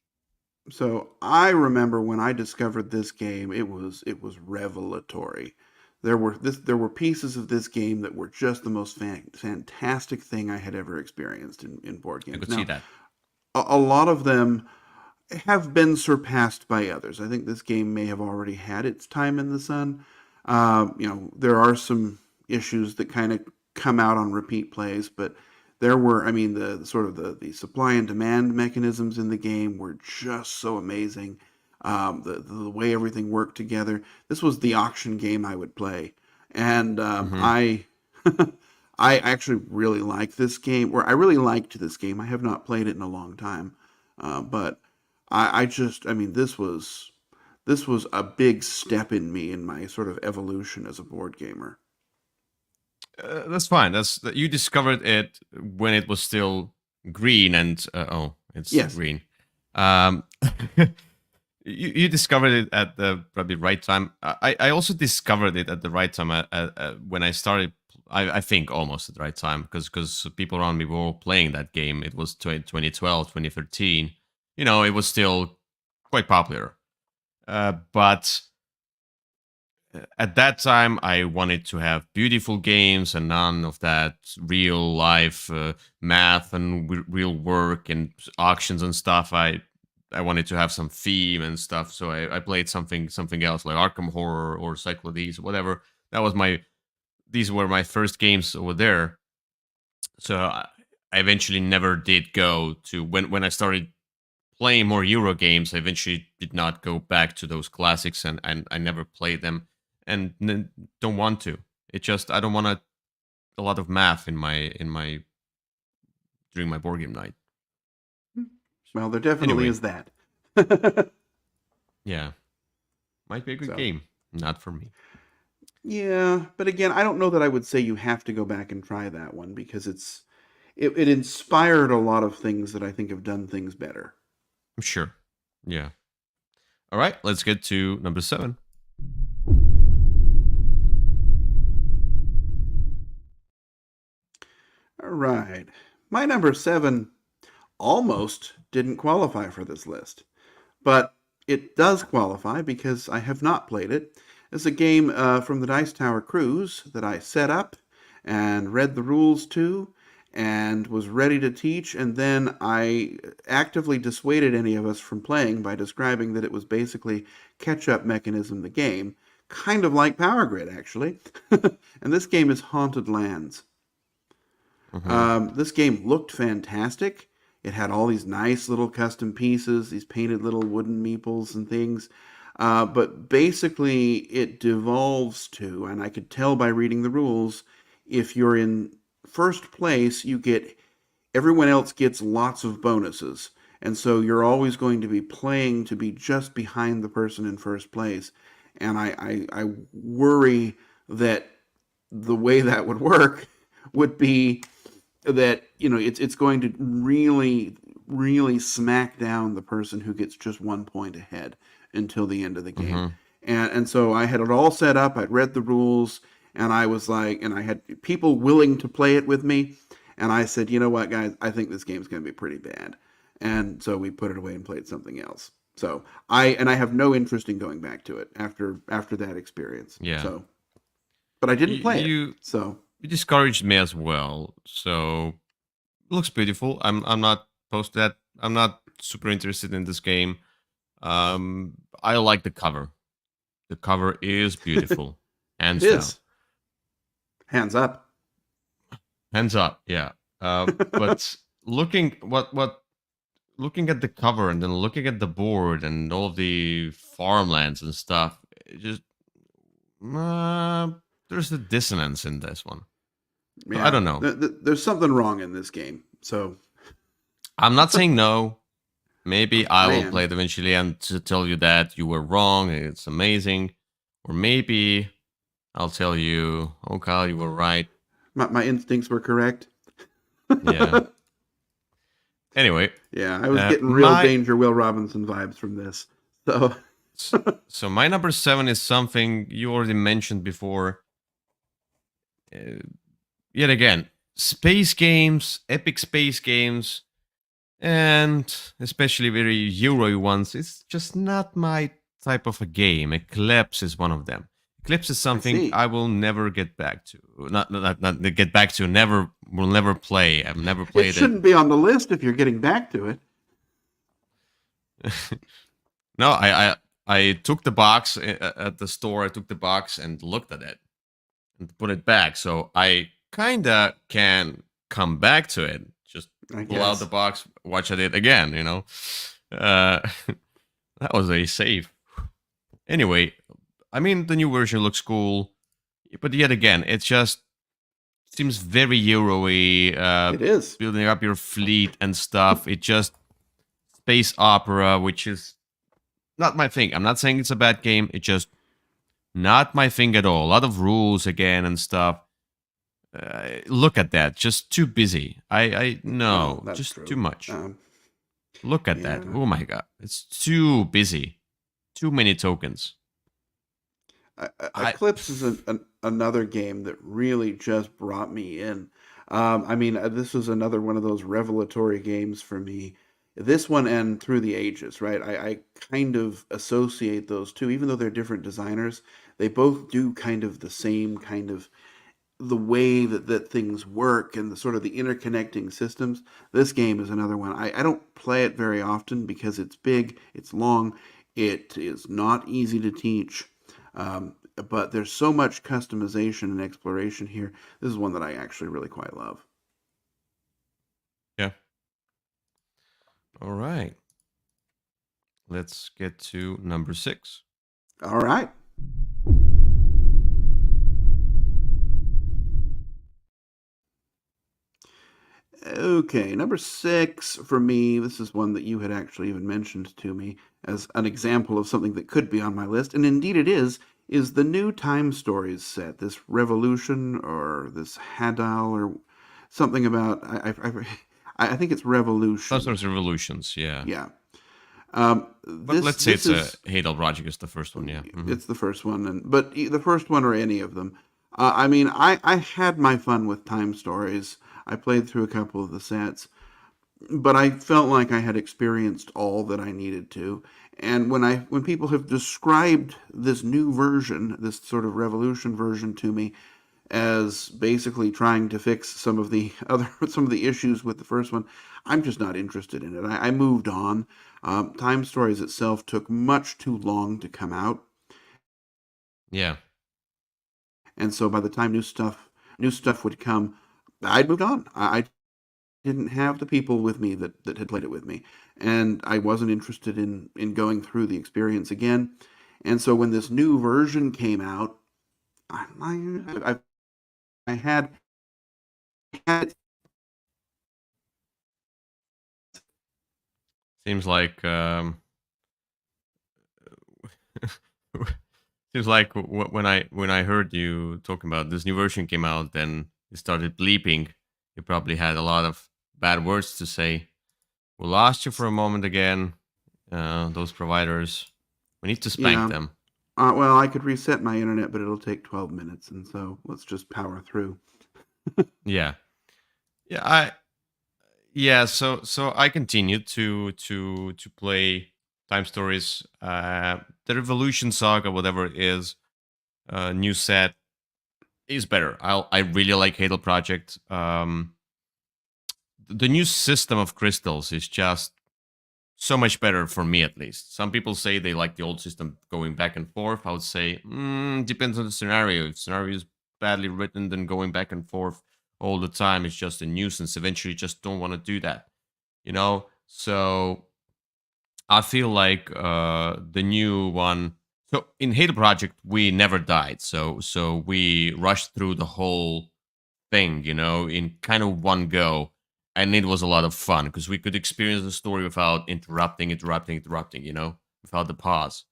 So I remember when I discovered this game, it was revelatory. There were pieces of this game that were just the most fantastic thing I had ever experienced in board I games. could see Now, that. a lot of them have been surpassed by others. I think this game may have already had its time in the sun. There are some issues that kind of come out on repeat plays, but there were, I mean, the sort of the supply and demand mechanisms in the game were just so amazing. The way everything worked together. This was the auction game I would play, and Hmm. I. I actually really like this game, or I really liked this game. I have not played it in a long time, but I mean, this was a big step in me in my sort of evolution as a board gamer. That's fine. You discovered it when it was still green, and it's Yes. green. Um, you discovered it at the probably right time. I also discovered it at the right time when I started. I think almost at the right time because people around me were all playing that game. It was 2012, 2013. It was still quite popular. But at that time, I wanted to have beautiful games and none of that real life math and real work and auctions and stuff. I wanted to have some theme and stuff, so I played something else like Arkham Horror or Cyclades, whatever. That was my These were my first games over there. So I eventually never did go to when I started playing more Euro games. I eventually did not go back to those classics, and I never played them, and don't want to. It just I don't want a lot of math in my during my board game night. Well, there definitely Anyway, is that. yeah, might be a good So, game, not for me. yeah, but again, I don't know that I would say you have to go back and try that one because it inspired a lot of things that I think have done things better. I'm sure. Yeah. All right, let's get to number 7. All right. My number 7 almost didn't qualify for this list, but it does qualify because I have not played it. It's a game from the Dice Tower Cruise that I set up and read the rules to and was ready to teach, and then I actively dissuaded any of us from playing by describing that it was basically catch-up mechanism the game, kind of like Power Grid, actually. And this game is Haunted Lands. Mm-hmm. This game looked fantastic. It had all these nice little custom pieces, these painted little wooden meeples and things. But basically, it devolves to, and I could tell by reading the rules, if you're in first place, everyone else gets lots of bonuses. And so you're always going to be playing to be just behind the person in first place. And I worry that the way that would work would be that it's going to really smack down the person who gets just 1 point ahead until the end of the game. Mm-hmm. And so I had it all set up. I'd read the rules, and I was like, and I had people willing to play it with me, and I said, you know what, guys, I think this game's going to be pretty bad. And so we put it away and played something else. So I have no interest in going back to it after that experience. Yeah. So, but I didn't play it. You So you discouraged me as well. So looks beautiful. I'm not post that. I'm not super interested in this game. I like the cover. The cover is beautiful, it hands down, is hands up. hands up. Yeah. But looking at the cover and then looking at the board and all of the farmlands and stuff, it just uh, there's a dissonance in this one. So I Yeah, don't know. there's something wrong in this game. So I'm not saying no. Maybe I I will play am. it eventually and to tell you that you were wrong. It's amazing. Or maybe I'll tell you, oh, Kyle, you were right. My instincts were correct. Yeah. Anyway, Yeah, I was getting real my Danger Will Robinson vibes from this. So so my number 7 is something you already mentioned before. Uh, Yet again, space games, epic space games, and especially very Euro ones. It's just not my type of a game. Eclipse is one of them. Eclipse is I something see. I will never get back to. Not get back to. Never will never play. I've never It played it. shouldn't be on the list if you're getting back to it. No, I took the box at the store. I took the box and looked at it and put it back. So I kinda can come back to it. Just I pull out the guess. box, watch at it again. Uh, that was a save. Anyway, I mean the new version looks cool, but yet again, it just seems very Euro-y. It is. Building up your fleet and stuff. It just space opera, which is not my thing. I'm not saying it's a bad game. It's just not my thing at all. A lot of rules again and stuff. Look at that. Just too busy. I Well, no, that's just too true. much. Um, Look at that. yeah. Oh my god. It's too busy. Too many tokens. I Eclipse is another game that really just brought me in. I mean, this was another one of those revelatory games for me. This one and Through the Ages, right? I kind of associate those two, even though they're different designers. They both do kind of the same kind of the way that things work and the sort of the interconnecting systems. This game is another one. I don't play it very often because it's big, it's long, it is not easy to teach. But there's so much customization and exploration here. This is one that I actually really quite love. yeah. All right. Let's get to number 6. All right. Okay, number 6 for me, this is one that you had actually even mentioned to me as an example of something that could be on my list, and indeed it is the new Time Stories set, this Revolution or this Hadal or something about, I think it's Those Revolution. are revolutions, yeah. Yeah. But This let's say it's a is Hadal Project is the first one, yeah. it's the first one, but the first one or any of them. I mean, I had my fun with Time Stories. I played through a couple of the sets, but I felt like I had experienced all that I needed to. And when people have described this new version, this sort of Revolution version to me, as basically trying to fix some of the issues with the first one, I'm just not interested in it. I moved on. Time Stories itself took much too long to come out, Yeah. and so by the time new stuff would come, I'd moved on. I didn't have the people with me that had played it with me, and I wasn't interested in going through the experience again. And so when this new version came out, I, I had Seems like seems like when I heard you talking about this new version came out, then it started bleeping. You probably had a lot of bad words to say. We lost you for a moment again. Those providers, we need to spank yeah. them. Well, I could reset my internet, but it'll take 12 minutes, and so let's just power through. Yeah, yeah. I yeah. So I continued to play time stories. The Revolution Saga, whatever it is, new set is better. I really like Halo Project. The new system of crystals is just so much better for me, at least. Some people say they like the old system going back and forth. I would say depends on the scenario. If scenario is badly written, then going back and forth all the time is just a nuisance. Eventually, you just don't want to do that, you know. So I feel like the new one. So in Halo Project, we never died. So we rushed through the whole thing, you know, in kind of one go. And it was a lot of fun because we could experience the story without interrupting, you know, without the pause.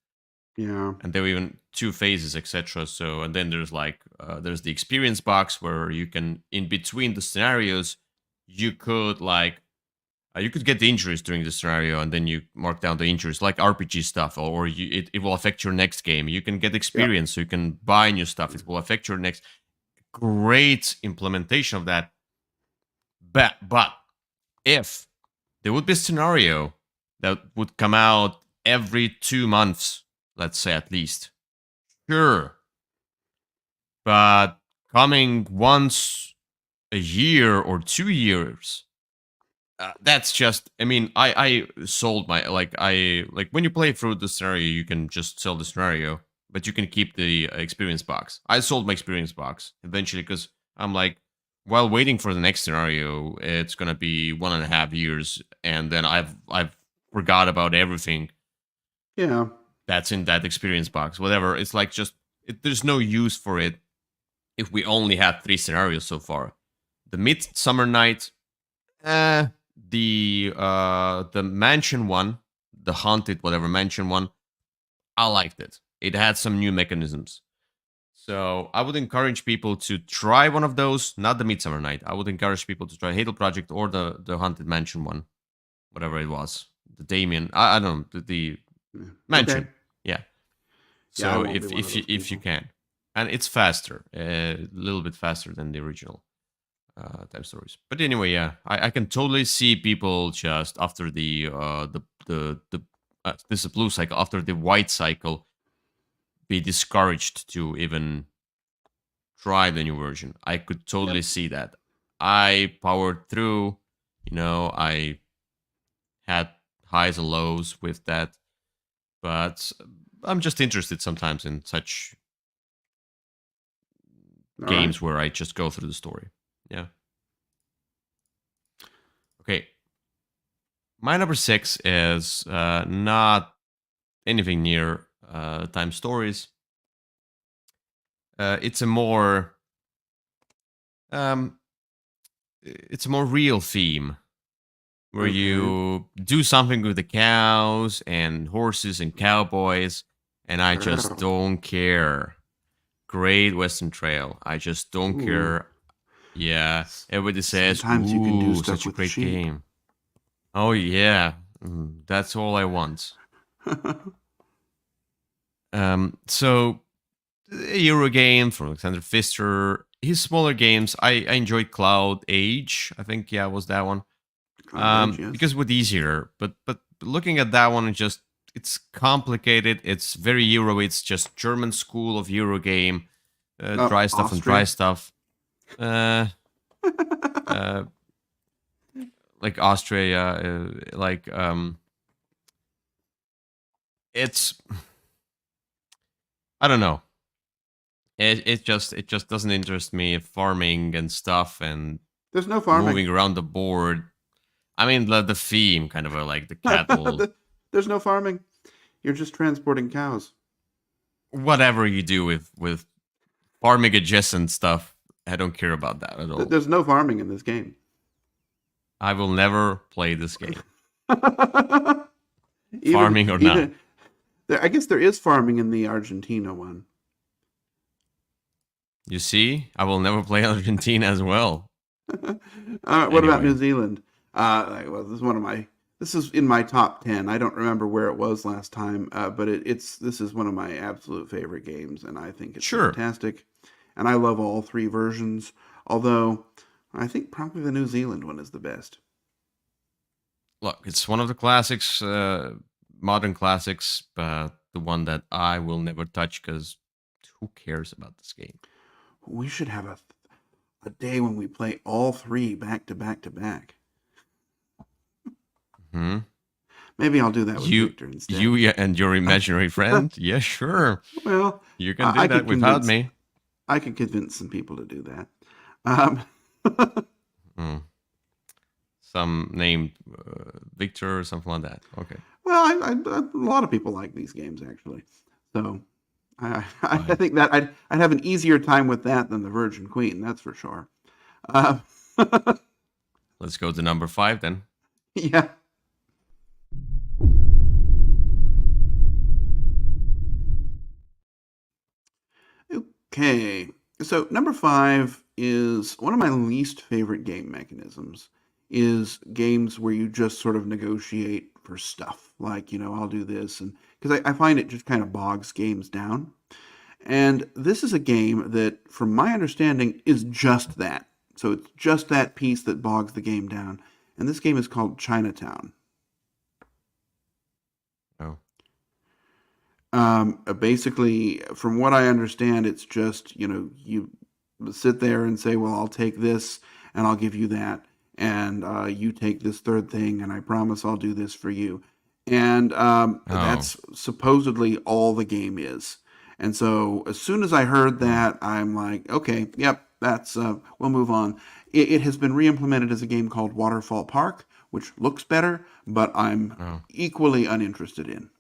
Yeah. And there were even two phases, etc. So, and then there's like, there's the experience box where you can, in between the scenarios, you could like, you could get the injuries during the scenario and then you mark down the injuries like RPG stuff, or it will affect your next game. You can get experience, so you can buy new stuff. It will affect your next. Great implementation of that. But if there would be a scenario that would come out every 2 months, let's say at least, sure. But coming once a year or 2 years, that's just. I mean, I sold my like when you play through the scenario, you can just sell the scenario, but you can keep the experience box. I sold my experience box eventually because I'm like, while waiting for the next scenario, it's gonna be 1.5 years, and then I've forgot about everything Yeah. that's in that experience box. Whatever. It's like just there's no use for it if we only had 3 scenarios so far. The Midsummer Night, the mansion one, the haunted whatever mansion one, I liked it. It had some new mechanisms. So I would encourage people to try one of those, not the Midsummer Night. I would encourage people to try Halo Project or the Haunted Mansion one, whatever it was. The Damien, I don't know, the Yeah. mansion. Okay. Yeah. Yeah, I So won't be one of those if you people. can, and it's faster, a little bit faster than the original time stories. But anyway, yeah, I can totally see people just after the this is a blue cycle, after the white cycle, be discouraged to even try the new version. I could Yep. totally see that. I powered through, you know, I had highs and lows with that, but I'm just interested sometimes in such All right. games where I just go through the story. Yeah. Okay. My number 6 is not anything near time stories. It's a more um, it's a more real theme where Okay. you do something with the cows and horses and cowboys, and I just don't care. Great Western Trail. I just don't Ooh. care. Yeah, everybody says, Sometimes you can do "Ooh, stuff such a with great sheep. game." Oh yeah, that's all I want. So a Euro game from Alexander Pfister. His smaller games, I enjoyed Cloud Age. I think was that one. Cloud Age, yes. Because it was easier. But looking at that one, it's complicated. It's very Euro. It's just German school of Euro game. Dry stuff and dry Austria. stuff. Uh, uh, like Austria. It's I don't know. It just doesn't interest me. Farming and stuff and There's no farming. moving around the board. I mean, the theme kind of like the cattle. There's no farming. You're just transporting cows. Whatever you do with farming adjacent stuff, I don't care about that at all. There's no farming in this game. I will never play this game, even farming or not. even I guess there is farming in the Argentina one. You see, I will never play Argentina as well. What about New Anyway, Zealand? Well, this is one of my. This is in my top 10. I don't remember where it was last time, but this is one of my absolute favorite games, and I think it's sure. fantastic. And I love all 3 versions. Although I think probably the New Zealand one is the best. Look, it's one of the classics. modern classics, but the one that I will never touch because who cares about this game? We should have a day when we play all three back to back to back. Hmm? Maybe I'll do that with You, Victor instead. you and your imaginary friend? Yeah, sure. Well, You can do I that could without convince me. I could convince some people to do that. Um, Hmm. Some named Victor or something like that. Okay, well, a lot of people like these games actually, so I fine. think that I'd have an easier time with that than the Virgin Queen. That's for sure. Uh, Let's go to number 5 then. yeah. Okay. So number 5 is one of my least favorite game mechanisms is games where you just sort of negotiate for stuff. Like, I'll do this and because I find it just kind of bogs games down. And this is a game that, from my understanding, is just that. So it's just that piece that bogs the game down. And this game is called Chinatown. Oh, Basically, from what I understand, it's just, you sit there and say, well, I'll take this and I'll give you that. And you take this third thing and I promise I'll do this for you. And oh, that's supposedly all the game is. And so as soon as I heard oh, that, I'm like, okay, yep, we'll move on. It has been re-implemented as a game called Waterfall Park, which looks better, but I'm oh. equally uninterested in.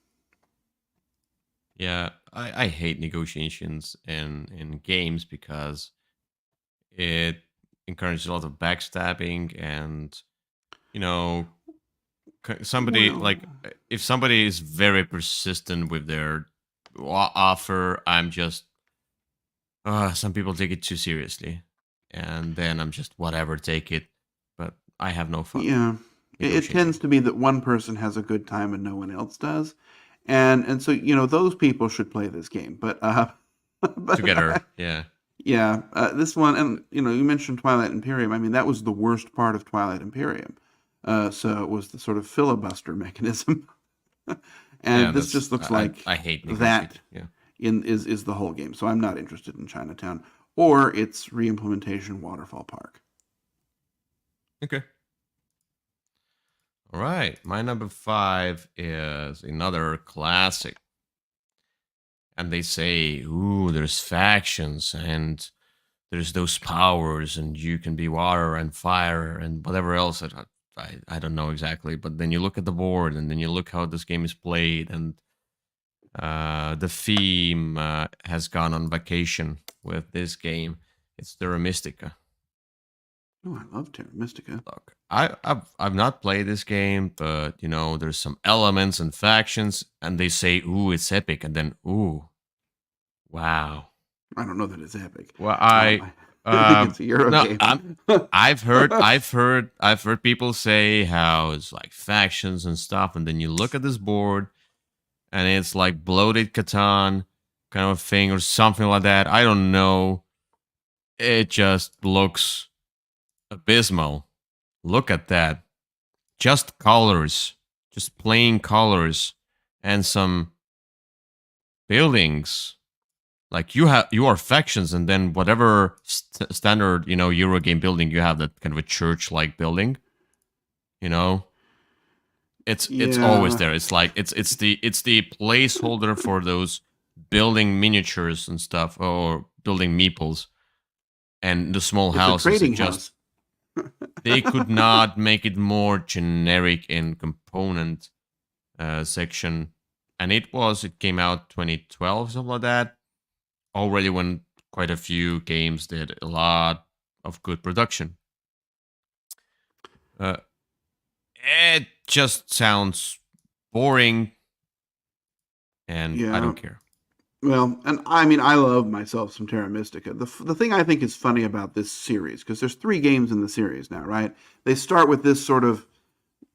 Yeah, I hate negotiations in games because it encourages a lot of backstabbing and you know somebody Well, like if somebody is very persistent with their offer, I'm just some people take it too seriously, and then I'm just whatever, take it, but I have no fun yeah, it tends negotiating to be that one person has a good time and no one else does, and so those people should play this game. But together. Yeah, yeah, this one, and you mentioned Twilight Imperium. I mean, that was the worst part of Twilight Imperium. So it was the sort of filibuster mechanism, yeah. and this That's just looks like I hate that negotiating. Yeah. is the whole game. So I'm not interested in Chinatown or its re-implementation Waterfall Park. Okay. All right. My number 5 is another classic. And they say, ooh, there's factions and there's those powers, and you can be water and fire and whatever else. I don't know exactly. But then you look at the board and then you look how this game is played, and the theme has gone on vacation with this game. It's Terra Mystica. Oh, I love Terra Mystica. Look, I've not played this game, but there's some elements and factions, and they say, "Ooh, it's epic," and then, "Ooh, wow." I don't know that it's epic. Well, I think it's a Euro no, game. I've heard people say how it's like factions and stuff, and then you look at this board, and it's like bloated Catan kind of thing or something like that. I don't know. It just looks abysmal. Look at that. Just colors, just plain colors, and some buildings. Like you are factions, and then whatever standard Eurogame building you have, that kind of a church-like building. You know, it's always Yeah, there. It's like it's the placeholder for those building miniatures and stuff, or building meeples and the small it's a houses. It trading just house. they could not make it more generic in component section, and it came out 2012, something like that, already when quite a few games did a lot of good production. uh, it just sounds boring, and I Yeah. don't care. Well, and I mean, I love myself some Terra Mystica. The thing I think is funny about this series, because there's three games in the series now, right? They start with this sort of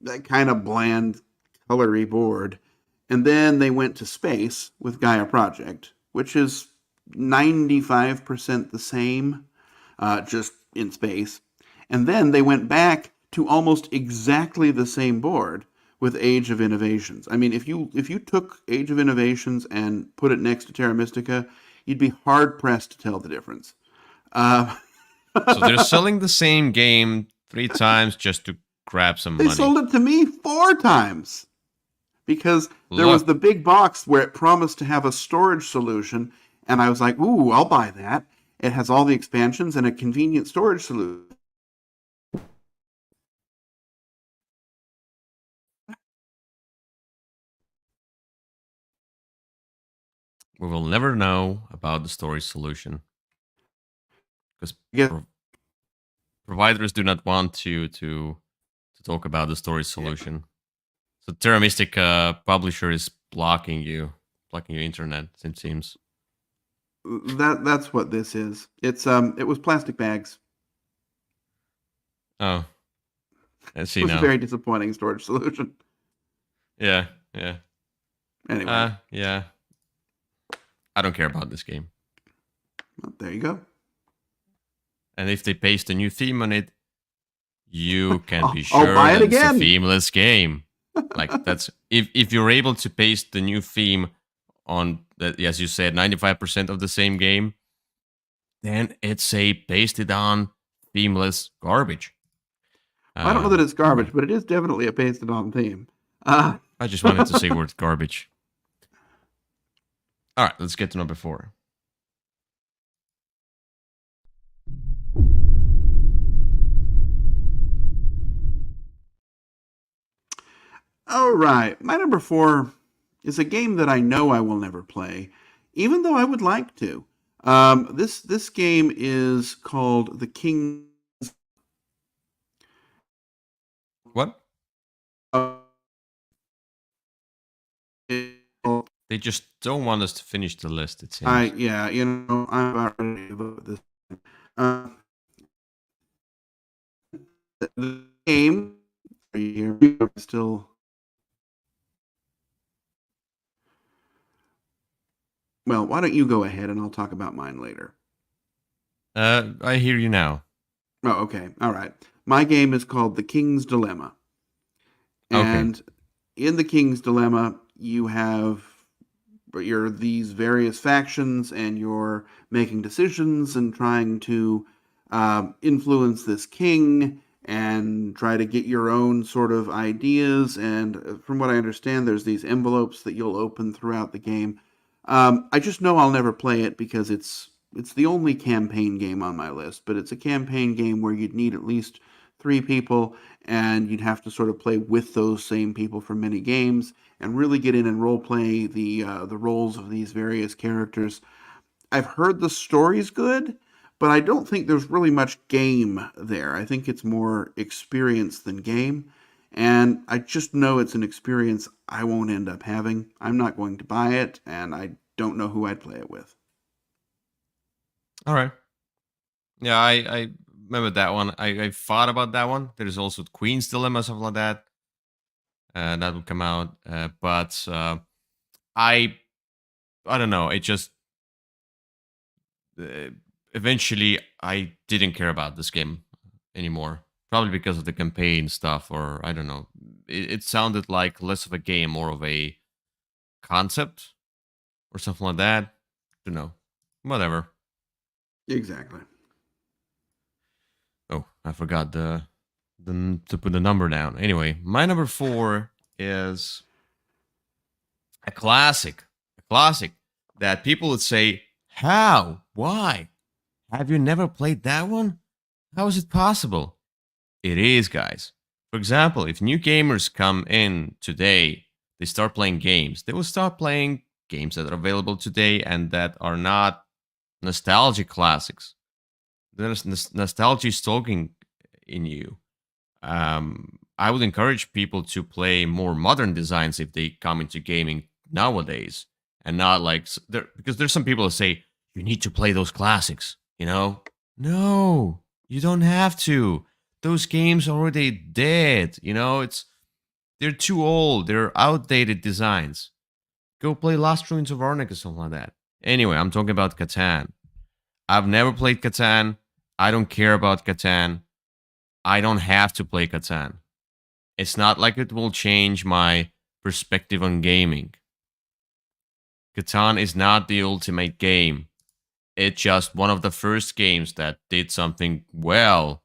that kind of bland, colory board, and then they went to space with Gaia Project, which is 95% the same, just in space. And then they went back to almost exactly the same board with Age of Innovations. I mean, if you took Age of Innovations and put it next to Terra Mystica, you'd be hard pressed to tell the difference. So they're selling the same game 3 times just to grab some They money. sold it to me 4 times because there was Look. the big box where it promised to have a storage solution, and I was like, "Ooh, I'll buy that." It has all the expansions and a convenient storage solution. We will never know about the storage solution because Yeah. providers do not want to talk about the storage solution. So Terra Mystica publisher is blocking your internet, it seems. That's what this is. It was plastic bags. Oh, I see It was now. a very disappointing storage solution. Yeah. Anyway, Yeah. I don't care about this game. well, there you go. And if they paste a new theme on it, you can be I'll sure buy it that it's a again. themeless game. Like that's if you're able to paste the new theme on that, as you said, 95% of the same game, then it's a pasted on themeless garbage. I don't know that it's garbage, but it is definitely a pasted on theme. I just wanted to say word garbage. All right, let's get to number 4. All right, my number 4 is a game that I know I will never play, even though I would like to. This game is called The King. What? Uh, They just don't want us to finish the list, it seems. Yeah, I'm about ready to vote this. The game. Are you here? Still. Well, why don't you go ahead and I'll talk about mine later. I hear you now. Oh, okay. All right. My game is called The King's Dilemma. And in The King's Dilemma, you're these various factions and you're making decisions and trying to influence this king and try to get your own sort of ideas. And from what I understand, there's these envelopes that you'll open throughout the game. I just know I'll never play it because it's the only campaign game on my list, but it's a campaign game where you'd need at least 3 people, and you'd have to sort of play with those same people for many games and really get in and role play the roles of these various characters. I've heard the story's good, but I don't think there's really much game there. I think it's more experience than game. And I just know it's an experience I won't end up having. I'm not going to buy it, and I don't know who I'd play it with. All right. Yeah, I remember that one. I thought about that one. There's also Queen's Dilemma, something like that. That would come out. But I don't know. It just eventually I didn't care about this game anymore. Probably because of the campaign stuff, or I don't know. It sounded like less of a game, more of a concept or something like that. I don't know. Whatever. Exactly. Oh, I forgot to put the number down. Anyway, my number 4 is a classic that people would say, "How? Why? Have you never played that one? How is it possible?" It is, guys. For example, if new gamers come in today, they start playing games. They will start playing games that are available today and that are not nostalgic classics. There's nostalgia is talking in you. I would encourage people to play more modern designs if they come into gaming nowadays, and not like because there's some people that say you need to play those classics. No, you don't have to. Those games are already dead. They're too old. They're outdated designs. Go play Lost Ruins of Arnak or something like that. Anyway, I'm talking about Catan. I've never played Catan. I don't care about Catan. I don't have to play Catan. It's not like it will change my perspective on gaming. Catan is not the ultimate game. It's just one of the first games that did something well,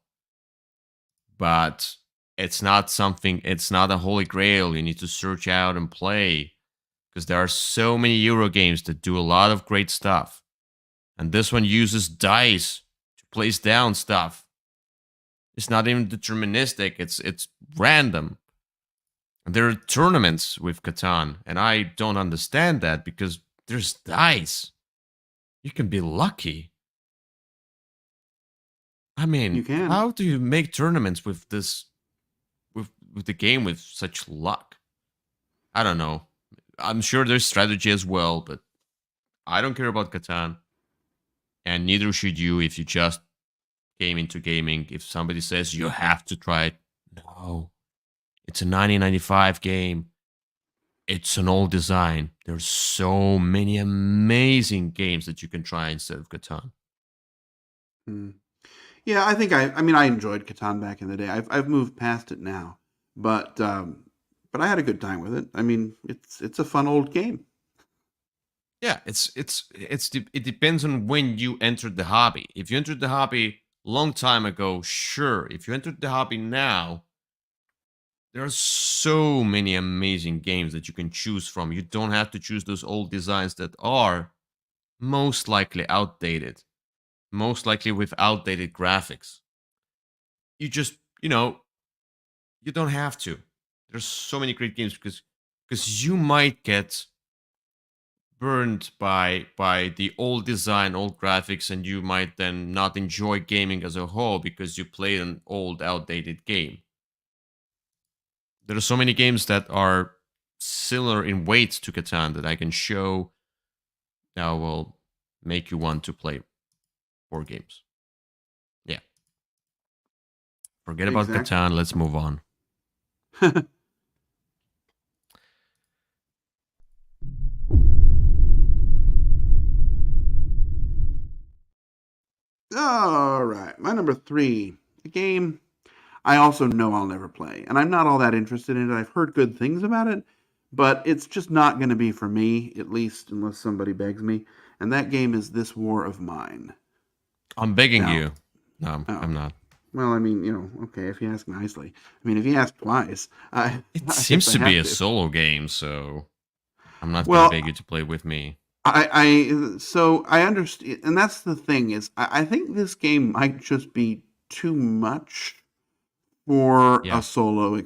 but it's not a holy grail you need to search out and play, because there are so many Euro games that do a lot of great stuff. And this one uses dice to place down stuff. It's not even deterministic, it's random. And there are tournaments with Catan, and I don't understand that because there's dice. You can be lucky. I mean, You can. how do you make tournaments with this, with the game with such luck? I don't know. I'm sure there's strategy as well, but I don't care about Catan, and neither should you if you just came into gaming. If somebody says you have to try it, no. It's a 1995 game. It's an old design. There's so many amazing games that you can try instead of Catan. Yeah, I think I mean I enjoyed Catan back in the day. I've moved past it now, but I had a good time with it. I mean, it's a fun old game. Yeah, it depends on when you entered the hobby. If you entered the hobby a long time ago, sure. If you entered the hobby now, there are so many amazing games that you can choose from. You don't have to choose those old designs that are most likely outdated, most likely with outdated graphics. You just, you don't have to. There's so many great games because you might get burned by the old design, old graphics, and you might then not enjoy gaming as a whole because you played an old, outdated game. There are so many games that are similar in weight to Catan that I can show that will make you want to play more games. Yeah. Forget about Exactly. Catan. Let's move on. All right, my number 3, a game I also know I'll never play, and I'm not all that interested in it. I've heard good things about it, but it's just not going to be for me, at least unless somebody begs me. And that game is This War of Mine. I'm begging Now, you. No, oh, I'm not. well, I mean, okay, if you ask nicely. I mean, if you ask twice, It I guess seems I to be have a to. solo game, so I'm not gonna Well, beg you to play with me. so I understand, and that's the thing is, I think this game might just be too much for Yeah. a solo.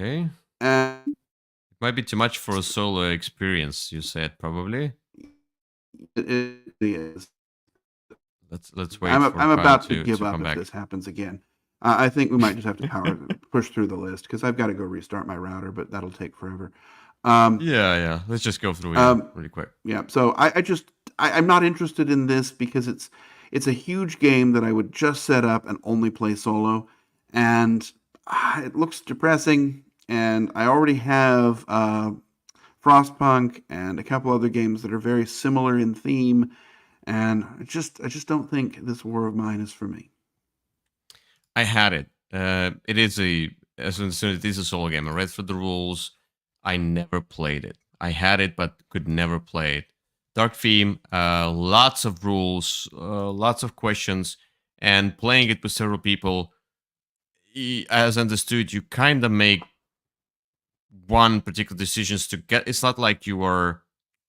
Okay. And It might be too much for a solo experience, you said probably. it is. Let's wait for I'm Kyle about to give to up come if back. this happens again. I think we might just have to push through the list because I've got to go restart my router, but that'll take forever. Um, Yeah. Let's just go through here um, really quick. yeah. So I'm not interested in this because it's a huge game that I would just set up and only play solo, and it looks depressing. And I already have Frostpunk and a couple other games that are very similar in theme, and I just don't think this War of Mine is for me. I had it. It is as soon as it is a solo game. I read through the rules. I never played it. I had it, but could never play it. Dark theme, lots of rules, lots of questions, and playing it with several people. As understood, you kind of make one particular decisions to get. It's not like you are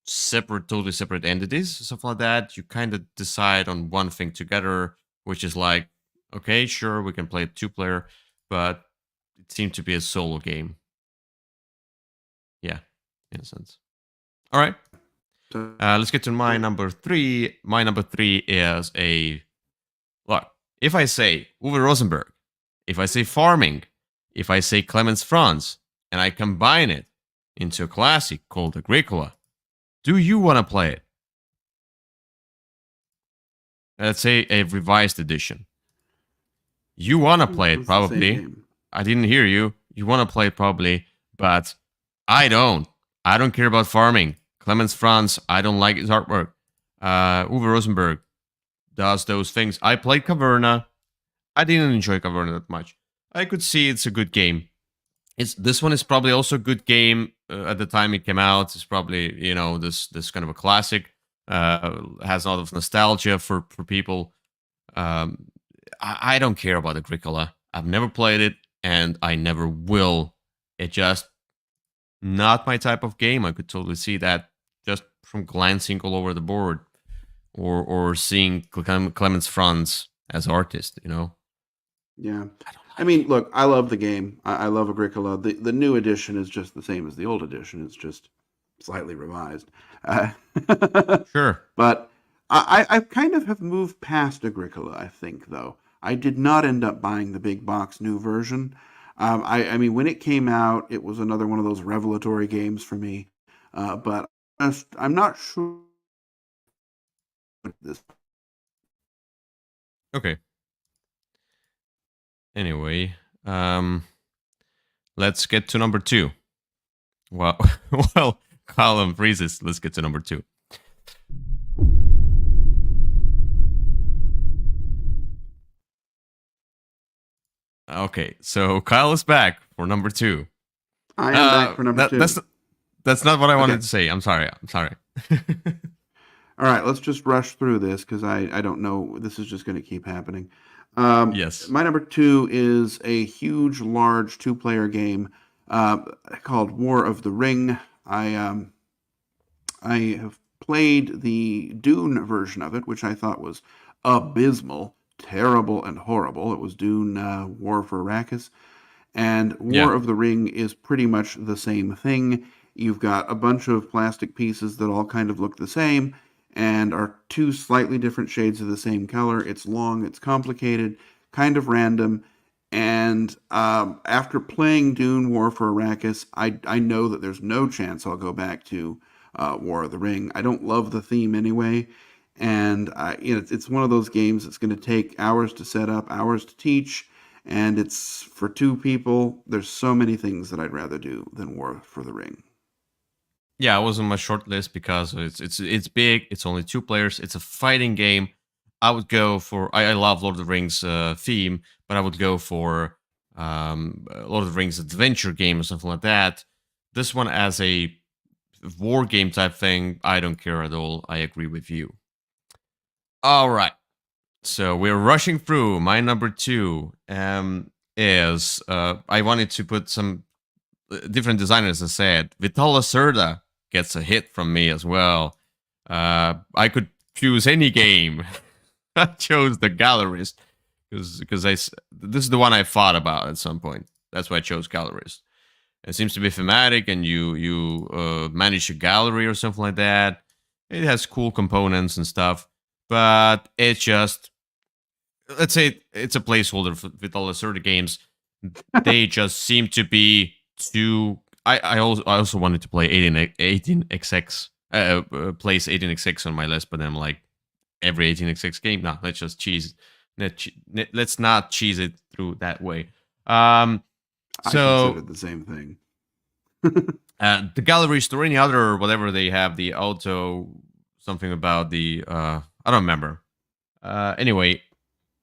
separate, totally separate entities, stuff like that. You kind of decide on one thing together, which is like, okay, sure, we can play a 2-player, but it seemed to be a solo game. Yeah, in a sense. All right. So, Let's get to my number 3. My number 3 is a look. If I say Uwe Rosenberg, if I say farming, if I say Clemens Franz, and I combine it into a classic called Agricola, do you want to play it? Let's say a revised edition. You want to play it it's the same probably. game. I didn't hear you. You want to play it probably, but I don't. I don't care about farming. Clemens Franz, I don't like his artwork. Uwe Rosenberg does those things. I played Caverna. I didn't enjoy Caverna that much. I could see it's a good game. This one is probably also a good game at the time it came out. It's probably this kind of a classic. Has a lot of nostalgia for people. I don't care about Agricola. I've never played it, and I never will. It just not my type of game. I could totally see that just from glancing all over the board, or seeing Clemens Franz as artist. Yeah. I mean, look, I love the game. I love Agricola. The new edition is just the same as the old edition. It's just slightly revised. Sure. But I kind of have moved past Agricola, I think, though. I did not end up buying the big box new version. I mean, when it came out, it was another one of those revelatory games for me. But I'm not sure. This. Okay. Anyway, let's get to number 2. Well, column freezes. Let's get to number 2. Okay, so Kyle is back for number 2. I am back for number 2. That's not what I wanted to say. I'm sorry. All right, let's just rush through this because I don't know. This is just going to keep happening. Yes. My number 2 is a huge, large 2-player game called War of the Ring. I have played the Dune version of it, which I thought was abysmal, terrible, and horrible. It was Dune War for Arrakis. And War of the Ring is pretty much the same thing. You've got a bunch of plastic pieces that all kind of look the same and are 2 slightly different shades of the same color. It's long, it's complicated, kind of random. And after playing Dune War for Arrakis, I know that there's no chance I'll go back to War of the Ring. I don't love the theme anyway. And it's one of those games that's going to take hours to set up, hours to teach. And it's for 2 people. There's so many things that I'd rather do than War for the Ring. Yeah, it was on my short list because it's big. It's only 2 players. It's a fighting game. I would go for. I love Lord of the Rings theme, but I would go for Lord of the Rings adventure game or something like that. This one as a war game type thing, I don't care at all. I agree with you. All right, so we're rushing through. My number 2 is I wanted to put some different designers. As I said, Vital Lacerda gets a hit from me as well. I could choose any game. I chose The Gallerist because this is the one I thought about at some point. That's why I chose Gallerist. It seems to be thematic, and you manage a gallery or something like that. It has cool components and stuff, but it's just, let's say it's a placeholder for Vital Lacerda games. They just seem to be too. I also wanted to play 18xx, place 18xx on my list, but then I'm like, every 18xx game, no, let's just cheese. Let's not cheese it through that way. I considered the same thing. The galleries or any other whatever they have, the auto something about the I don't remember. Anyway,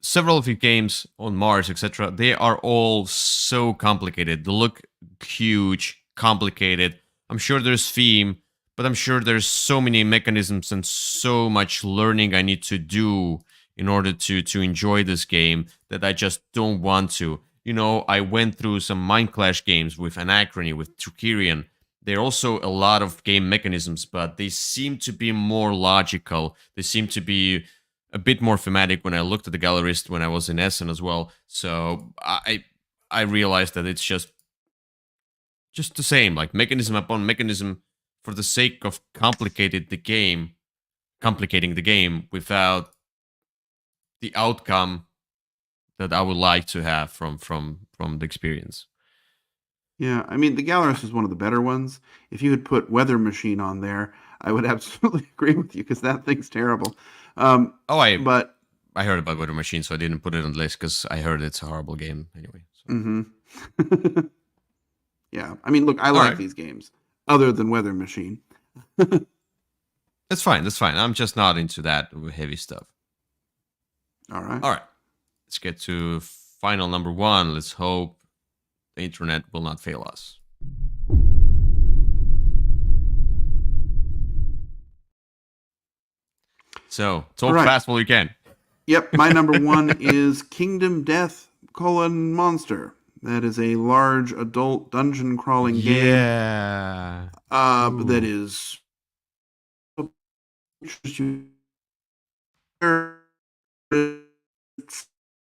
several of the games on Mars, etc., they are all so complicated. They look huge, complicated. I'm sure there's theme, but I'm sure there's so many mechanisms and so much learning I need to do in order to enjoy this game that I just don't want to. I went through some Mind Clash games with Anachrony, with Trukirian. There are also a lot of game mechanisms, but they seem to be more logical. They seem to be a bit more thematic when I looked at the Gallerist when I was in Essen as well. So I realized that it's just the same, like mechanism upon mechanism for the sake of complicating the game without the outcome that I would like to have from the experience. Yeah, I mean, the Gallerist is one of the better ones. If you had put Weather Machine on there, I would absolutely agree with you because that thing's terrible. I heard about Weather Machine, so I didn't put it on the list because I heard it's a horrible game anyway. So. Mm-hmm. Yeah, I mean, look, I like these games other than Weather Machine. That's fine. That's fine. I'm just not into that heavy stuff. All right. All right. Let's get to final number 1. Let's hope the internet will not fail us. So talk fast while you can. Yep, my number 1 is Kingdom Death: Monster. That is a large adult dungeon crawling game. Yeah. That is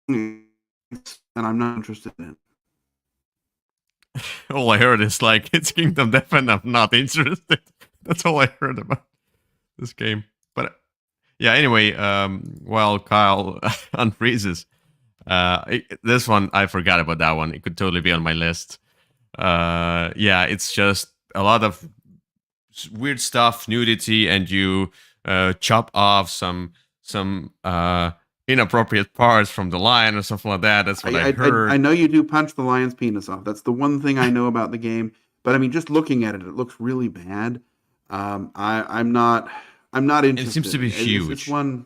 and I'm not interested in it. All I heard is like it's Kingdom Death and I'm not interested. That's all I heard about this game. But yeah, anyway, while Kyle unfreezes, this one I forgot about that one. It could totally be on my list. Yeah, it's just a lot of weird stuff, nudity, and you chop off some inappropriate parts from the lion or something like that. That's what I heard. I know you do punch the lion's penis off. That's the one thing I know about the game. But I mean, just looking at it, it looks really bad. I'm not interested. It seems to be huge. It's one.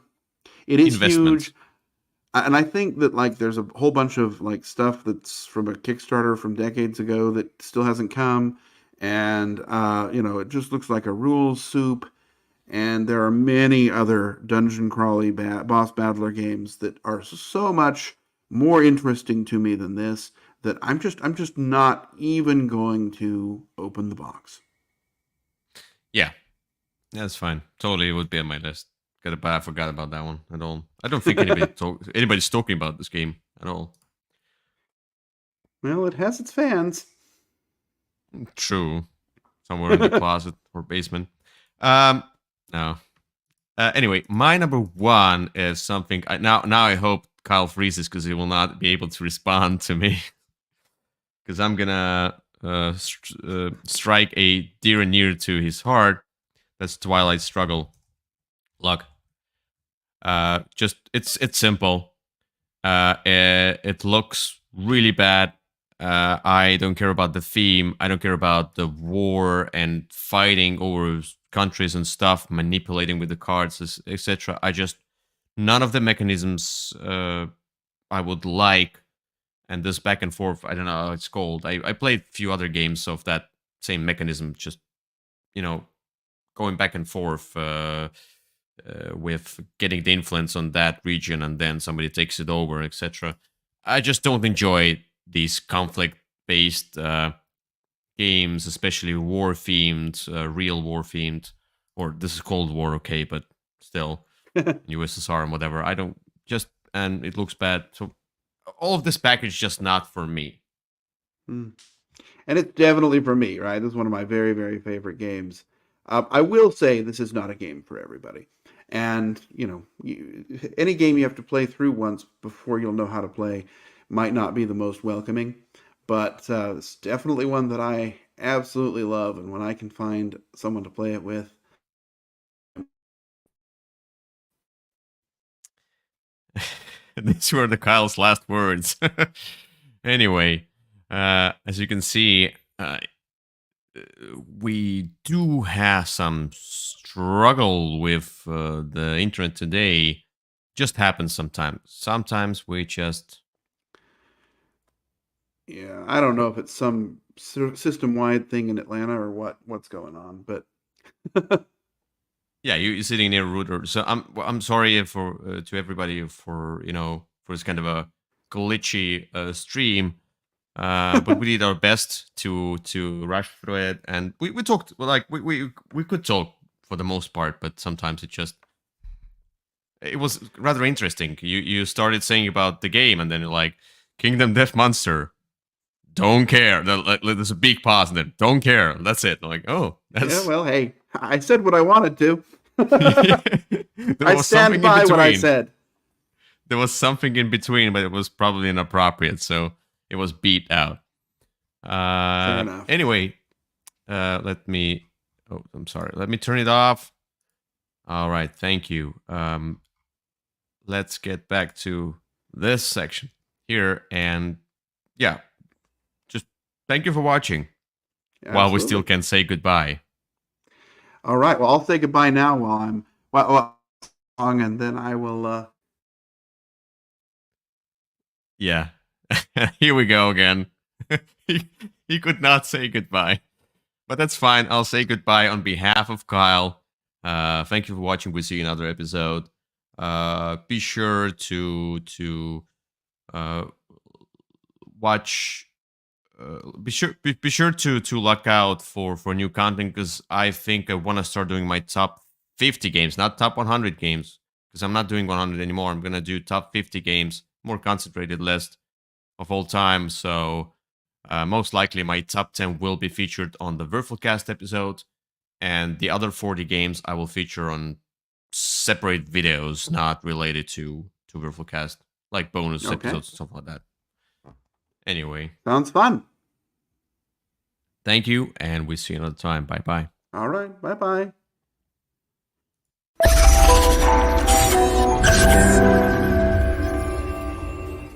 It is huge. And I think that like there's a whole bunch of like stuff that's from a Kickstarter from decades ago that still hasn't come, and it just looks like a rules soup. And there are many other dungeon crawly boss battler games that are so much more interesting to me than this that I'm just not even going to open the box. Yeah, that's fine. Totally would be on my list. I forgot about that one at all. I don't think anybody's talking about this game at all. Well, it has its fans. True. Somewhere in the closet or basement. No. Anyway, my number 1 is something. Now I hope Kyle freezes because he will not be able to respond to me. Because I'm gonna strike a dear and near to his heart. That's Twilight Struggle. Look, just it's simple. It looks really bad. I don't care about the theme. I don't care about the war and fighting over countries and stuff, manipulating with the cards, etc. None of the mechanisms I would like, and this back and forth, I don't know how it's called. I played a few other games of that same mechanism, just going back and forth with getting the influence on that region, and then somebody takes it over, etc. I just don't enjoy these conflict-based games, especially war-themed, real war-themed, or this is Cold War, okay, but still, USSR and whatever. And it looks bad. So all of this package just not for me. And it's definitely for me, right? This is one of my very, very favorite games. I will say this is not a game for everybody. And, any game you have to play through once before you'll know how to play might not be the most welcoming. But it's definitely one that I absolutely love. And when I can find someone to play it with. These were the Kyle's last words. Anyway, as you can see, we do have some struggle with the internet today. Just happens sometimes. Sometimes we just... Yeah, I don't know if it's some system-wide thing in Atlanta or what's going on, but yeah, you're sitting near a router. So I'm sorry to everybody for this kind of a glitchy stream. But we did our best to rush through it, and we talked we could talk for the most part, but sometimes it was rather interesting. You started saying about the game, and then you're like, Kingdom Death Monster, don't care. There's a big pause, and then don't care. That's it. I'm like, oh, that's... Yeah, well, hey, I said what I wanted to. I stand by what I said. There was something in between, but it was probably inappropriate, so it was beat out. Fair enough. Anyway, let me... Oh, I'm sorry. Let me turn it off. All right, thank you. Let's get back to this section here, and yeah, just thank you for watching. Absolutely. While we still can say goodbye. All right. Well, I'll say goodbye now while I'm long, and then I will. Yeah. Here we go again. he could not say goodbye. But that's fine. I'll say goodbye on behalf of Kyle. Thank you for watching. We'll see you in another episode. Be sure to uh, watch. Be sure to look out for new content, because I think I want to start doing my top 50 games, not top 100 games, because I'm not doing 100 anymore. I'm gonna do top 50 games, more concentrated list of all time. So most likely my top 10 will be featured on the Würfelcast episode, and the other 40 games I will feature on separate videos not related to Würfelcast, like bonus Okay. episodes and stuff like that. Anyway, Sounds fun. thank you, and we'll see you another time. Bye bye. All right. Bye bye.